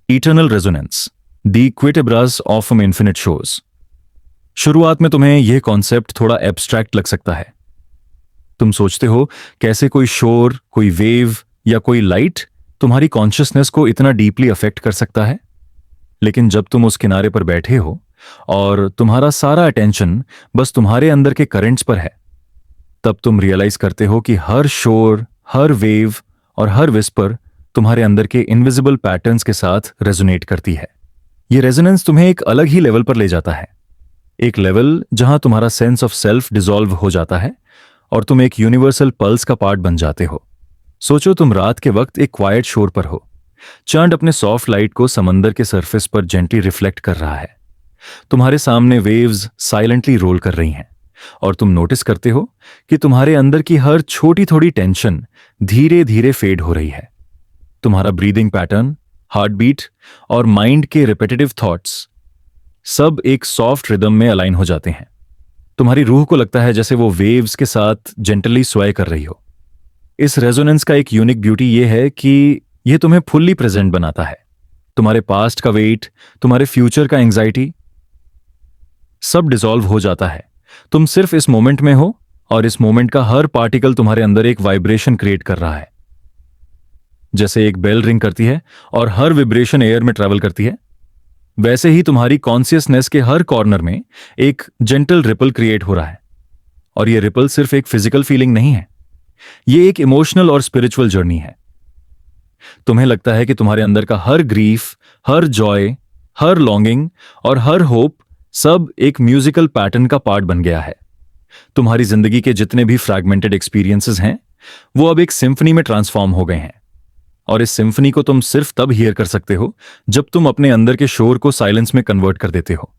eternal resonance, the quiet embrace of an infinite शोज। शुरुआत में तुम्हें यह कॉन्सेप्ट थोड़ा एब्स्ट्रैक्ट लग सकता है। तुम सोचते हो कैसे कोई शोर, कोई वेव या कोई लाइट तुम्हारी कॉन्शियसनेस को इतना डीपली अफेक्ट कर सकता है। लेकिन जब तुम उस किनारे पर बैठे हो और तुम्हारा सारा अटेंशन बस तुम्हारे अंदर के करंट्स पर है, तब तुम रियलाइज करते हो कि हर शोर, हर वेव और हर विस्पर तुम्हारे अंदर के इनविजिबल पैटर्न्स के साथ रेजोनेट करती है। यह रेजोनेंस तुम्हें एक अलग ही लेवल पर ले जाता है, एक लेवल जहां तुम्हारा सेंस ऑफ सेल्फ डिसॉल्व हो जाता है और तुम एक यूनिवर्सल पल्स का पार्ट बन जाते हो। सोचो तुम रात के वक्त एक क्वाइट शोर पर हो। चांद अपने सॉफ्ट लाइट को समंदर के सरफेस पर जेंटली रिफ्लेक्ट कर रहा है। तुम्हारे सामने वेव्स साइलेंटली रोल कर रही हैं और तुम नोटिस करते हो कि तुम्हारे अंदर की हर छोटी थोड़ी टेंशन धीरे धीरे फेड हो रही है। तुम्हारा ब्रीदिंग पैटर्न, हार्ट बीट और माइंड के रिपीटेटिव थॉट्स सब एक सॉफ्ट रिदम में अलाइन हो जाते हैं। तुम्हारी रूह को लगता है जैसे वो वेव्स के साथ जेंटली स्वय कर रही हो। इस रेजोनेंस का एक यूनिक ब्यूटी यह है कि यह तुम्हें फुल्ली प्रेजेंट बनाता है। तुम्हारे पास्ट का वेट, तुम्हारे फ्यूचर का एंजाइटी सब डिसॉल्व हो जाता है। तुम सिर्फ इस मोमेंट में हो और इस मोमेंट का हर पार्टिकल तुम्हारे अंदर एक वाइब्रेशन क्रिएट कर रहा है। जैसे एक बेल रिंग करती है और हर विब्रेशन एयर में ट्रैवल करती है, वैसे ही तुम्हारी कॉन्शियसनेस के हर कॉर्नर में एक जेंटल रिपल क्रिएट हो रहा है। और यह रिपल सिर्फ एक फिजिकल फीलिंग नहीं है, यह एक इमोशनल और स्पिरिचुअल जर्नी है। तुम्हें लगता है कि तुम्हारे अंदर का हर ग्रीफ, हर जॉय, हर लॉन्गिंग और हर होप सब एक म्यूजिकल पैटर्न का पार्ट बन गया है। तुम्हारी जिंदगी के जितने भी फ्रैगमेंटेड एक्सपीरियंसेस हैं, वो अब एक सिम्फनी में ट्रांसफॉर्म हो गए हैं। और इस सिम्फनी को तुम सिर्फ तब हियर कर सकते हो जब तुम अपने अंदर के शोर को साइलेंस में कन्वर्ट कर देते हो।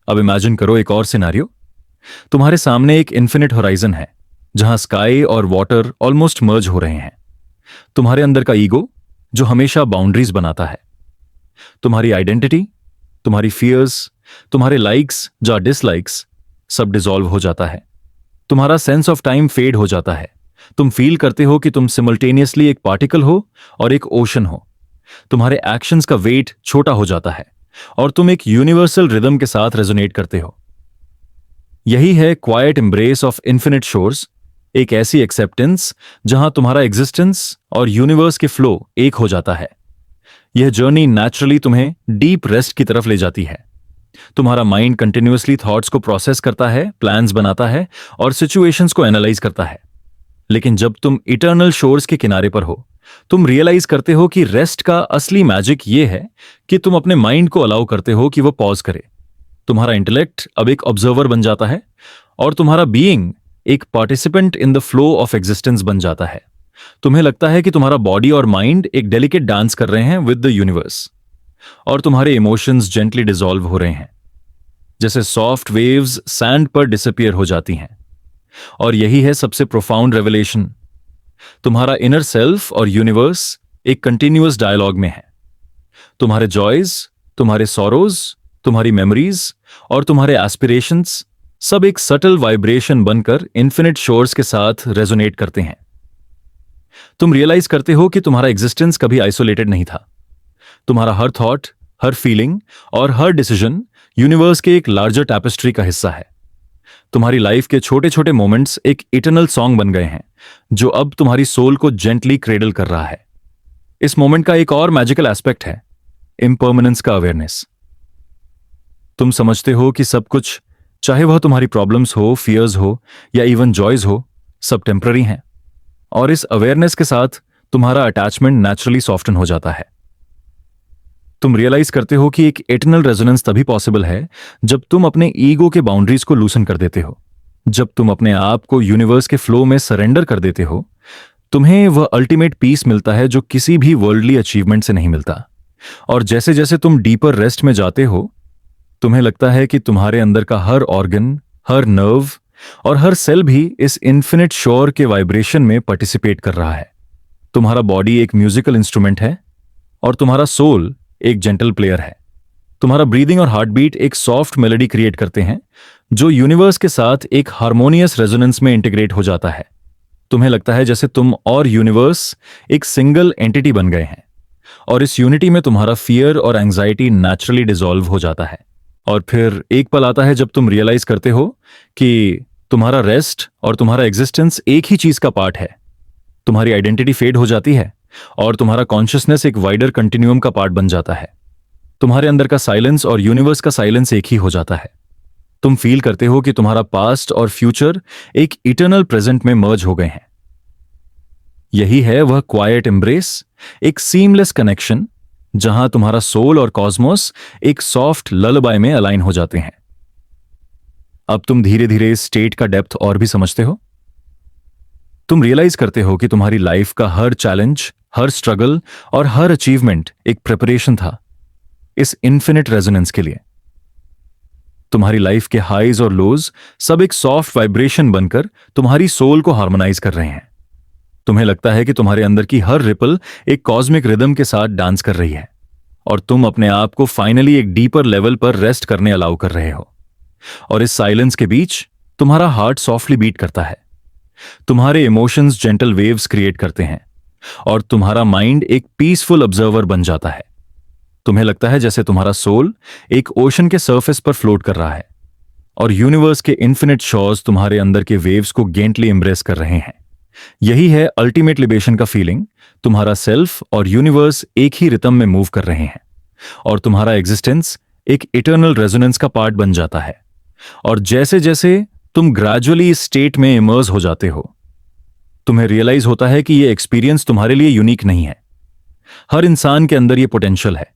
अब इमेजिन करो एक और सिनारियो। तुम्हारे सामने एक इन्फिनिट होराइजन है जहां स्काई और वाटर ऑलमोस्ट मर्ज हो रहे हैं। तुम्हारे अंदर का ईगो, जो हमेशा बाउंड्रीज बनाता है, तुम्हारी आइडेंटिटी, तुम्हारी फियर्स, तुम्हारे लाइक्स या डिसलाइक्स सब डिसॉल्व हो जाता है। तुम्हारा सेंस ऑफ टाइम फेड हो जाता है। तुम फील करते हो कि तुम सिमल्टेनियसली एक पार्टिकल हो और एक ओशन हो। तुम्हारे एक्शंस का वेट छोटा हो जाता है और तुम एक यूनिवर्सल रिदम के साथ रेजोनेट करते हो। यही है quite embrace of infinite shores, एक ऐसी एक्सेप्टेंस जहां तुम्हारा एग्जिस्टेंस और यूनिवर्स के फ्लो एक हो जाता है। यह जर्नी नेचुरली तुम्हें डीप रेस्ट की तरफ ले जाती है। तुम्हारा माइंड कंटिन्यूअसली थॉट्स को प्रोसेस करता है, प्लान्स बनाता है और सिचुएशंस को एनालाइज करता है। लेकिन जब तुम इटर्नल शोर्स के किनारे पर हो, तुम रियलाइज करते हो कि रेस्ट का असली मैजिक यह है कि तुम अपने माइंड को अलाउ करते हो कि वो पॉज करे। तुम्हारा इंटेलेक्ट अब एक ऑब्जर्वर बन जाता है और तुम्हारा बीइंग एक participant in the flow of existence बन जाता है। तुम्हें लगता है कि तुम्हारा बॉडी और माइंड एक डेलिकेट डांस कर रहे हैं विद द यूनिवर्स, और तुम्हारे इमोशंस जेंटली डिसॉल्व हो रहे हैं, जैसे सॉफ्ट वेव्स सैंड पर डिसअपियर हो जाती हैं। और यही है सबसे प्रोफाउंड रेवलेशन। तुम्हारा इनर सेल्फ और यूनिवर्स एक कंटिन्यूअस डायलॉग में है। तुम्हारे जॉयज, तुम्हारे सॉरोज, तुम्हारी मेमोरीज और तुम्हारे एस्पिरेशंस सब एक सटल वाइब्रेशन बनकर इन्फिनिट शोर्स के साथ रेजोनेट करते हैं। तुम रियलाइज करते हो कि तुम्हारा एग्जिस्टेंस कभी आइसोलेटेड नहीं था। तुम्हारा हर थॉट, हर फीलिंग और हर डिसीजन यूनिवर्स के एक लार्जर टैपेस्ट्री का हिस्सा है। तुम्हारी लाइफ के छोटे छोटे मोमेंट्स एक इटर्नल सॉन्ग बन गए हैं जो अब तुम्हारी सोल को जेंटली क्रेडल कर रहा है। इस मोमेंट का एक और मैजिकल एस्पेक्ट है इम्पर्मनेंस का अवेयरनेस। तुम समझते हो कि सब कुछ, चाहे वह तुम्हारी प्रॉब्लम्स हो, फियर्स हो या इवन जॉयज हो, सब टेम्पररी हैं। और इस अवेयरनेस के साथ तुम्हारा अटैचमेंट नेचुरली सॉफ्टन हो जाता है। तुम रियलाइज करते हो कि एक इटर्नल रेजोनेंस तभी पॉसिबल है जब तुम अपने ईगो के बाउंड्रीज को लूसन कर देते हो। जब तुम अपने आप को यूनिवर्स के फ्लो में सरेंडर कर देते हो, तुम्हें वह अल्टीमेट पीस मिलता है जो किसी भी वर्ल्डली अचीवमेंट से नहीं मिलता। और जैसे जैसे तुम डीपर रेस्ट में जाते हो, तुम्हें लगता है कि तुम्हारे अंदर का हर ऑर्गन, हर नर्व और हर सेल भी इस इन्फिनिट शोर के वाइब्रेशन में पार्टिसिपेट कर रहा है। तुम्हारा बॉडी एक म्यूजिकल इंस्ट्रूमेंट है और तुम्हारा सोल एक जेंटल प्लेयर है। तुम्हारा ब्रीदिंग और हार्ट बीट एक सॉफ्ट मेलोडी क्रिएट करते हैं जो यूनिवर्स के साथ एक हार्मोनियस रेजोनेंस में इंटीग्रेट हो जाता है। तुम्हें लगता है जैसे तुम और यूनिवर्स एक सिंगल एंटिटी बन गए हैं, और इस यूनिटी में तुम्हारा फियर और एंजाइटी नेचुरली डिसॉल्व हो जाता है। और फिर एक पल आता है जब तुम रियलाइज करते हो कि तुम्हारा रेस्ट और तुम्हारा एग्जिस्टेंस एक ही चीज का पार्ट है। तुम्हारी आइडेंटिटी फेड हो जाती है और तुम्हारा कॉन्शियसनेस एक वाइडर कंटिन्यूम का पार्ट बन जाता है। तुम्हारे अंदर का साइलेंस और यूनिवर्स का साइलेंस एक ही हो जाता है। तुम फील करते हो कि तुम्हारा पास्ट और फ्यूचर एक इटर्नल प्रेजेंट में मर्ज हो गए हैं। यही है वह क्वाइट एम्ब्रेस, एक सीमलेस कनेक्शन जहां तुम्हारा सोल और कॉस्मोस एक सॉफ्ट ललबाई में अलाइन हो जाते हैं। अब तुम धीरे धीरे इस स्टेट का डेप्थ और भी समझते हो। तुम रियलाइज करते हो कि तुम्हारी लाइफ का हर चैलेंज, हर स्ट्रगल और हर अचीवमेंट एक प्रिपरेशन था इस इन्फिनिट रेजोनेंस के लिए। तुम्हारी लाइफ के हाईज और लोज सब एक सॉफ्ट वाइब्रेशन बनकर तुम्हारी सोल को हार्मोनाइज कर रहे हैं। तुम्हें लगता है कि तुम्हारे अंदर की हर रिपल एक कॉस्मिक रिदम के साथ डांस कर रही है और तुम अपने आप को फाइनली एक डीपर लेवल पर रेस्ट करने अलाउ कर रहे हो। और इस साइलेंस के बीच तुम्हारा हार्ट सॉफ्टली बीट करता है, तुम्हारे इमोशंस जेंटल वेव्स क्रिएट करते हैं और तुम्हारा माइंड एक पीसफुल ऑब्जर्वर बन जाता है। तुम्हें लगता है जैसे तुम्हारा सोल एक ओशन के सरफेस पर फ्लोट कर रहा है और यूनिवर्स के इन्फिनिट शोर्स तुम्हारे अंदर के वेव्स को गेंटली एम्ब्रेस कर रहे हैं। यही है अल्टीमेट लिबेशन का फीलिंग। तुम्हारा सेल्फ और यूनिवर्स एक ही रिदम में मूव कर रहे हैं और तुम्हारा एग्जिस्टेंस एक इटर्नल रेजोनेंस का पार्ट बन जाता है। और जैसे जैसे तुम ग्रेजुअली इस स्टेट में इमर्ज हो जाते हो, तुम्हें रियलाइज होता है कि यह एक्सपीरियंस तुम्हारे लिए यूनिक नहीं है। हर इंसान के अंदर यह पोटेंशियल है।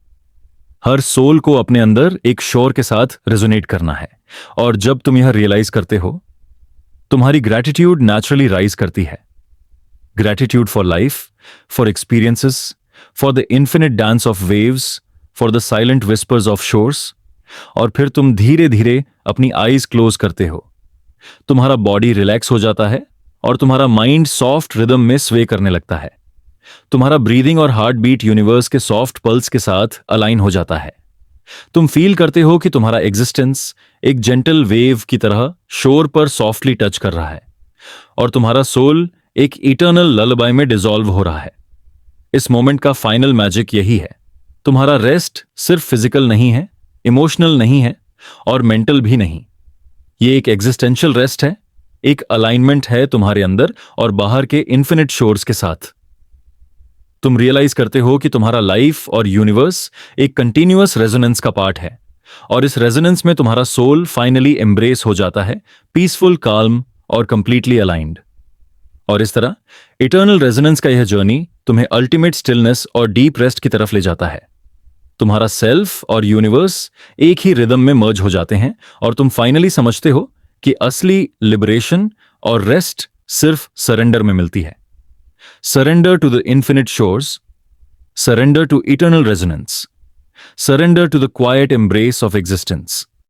हर सोल को अपने अंदर एक शोर के साथ रेजोनेट करना है। और जब तुम यह रियलाइज करते हो, तुम्हारी ग्रैटिट्यूड नेचुरली राइज करती है। Gratitude for life, for experiences, for the infinite dance of waves, for the silent whispers of shores. और फिर तुम धीरे धीरे अपनी आईज क्लोज करते हो। तुम्हारा बॉडी रिलैक्स हो जाता है और तुम्हारा माइंड सॉफ्ट रिदम में स्वे करने लगता है। तुम्हारा ब्रीदिंग और हार्ट बीट यूनिवर्स के सॉफ्ट पल्स के साथ अलाइन हो जाता है। तुम फील करते हो कि तुम्हारा एग्जिस्टेंस एक जेंटल वेव की तरह शोर पर सॉफ्टली टच कर रहा है और तुम्हारा सोल एक इटर्नल ललबाई में डिसॉल्व हो रहा है। इस मोमेंट का फाइनल मैजिक यही है। तुम्हारा रेस्ट सिर्फ फिजिकल नहीं है, इमोशनल नहीं है और मेंटल भी नहीं। ये एक एग्जिस्टेंशियल रेस्ट है, एक अलाइनमेंट है तुम्हारे अंदर और बाहर के इन्फिनिट शोर्स के साथ। तुम रियलाइज करते हो कि तुम्हारा लाइफ और यूनिवर्स एक कंटिन्यूअस रेजोनेंस का पार्ट है और इस रेजोनेंस में तुम्हारा सोल फाइनली एम्ब्रेस हो जाता है, पीसफुल, काल्म और कंप्लीटली अलाइंड। और इस तरह इटर्नल रेजोनेंस का यह जर्नी तुम्हें अल्टीमेट स्टिलनेस और डीप रेस्ट की तरफ ले जाता है। तुम्हारा सेल्फ और यूनिवर्स एक ही रिदम में मर्ज हो जाते हैं और तुम फाइनली समझते हो कि असली लिबरेशन और रेस्ट सिर्फ सरेंडर में मिलती है। Surrender to the infinite shores, surrender to eternal resonance, surrender to the quiet embrace of existence.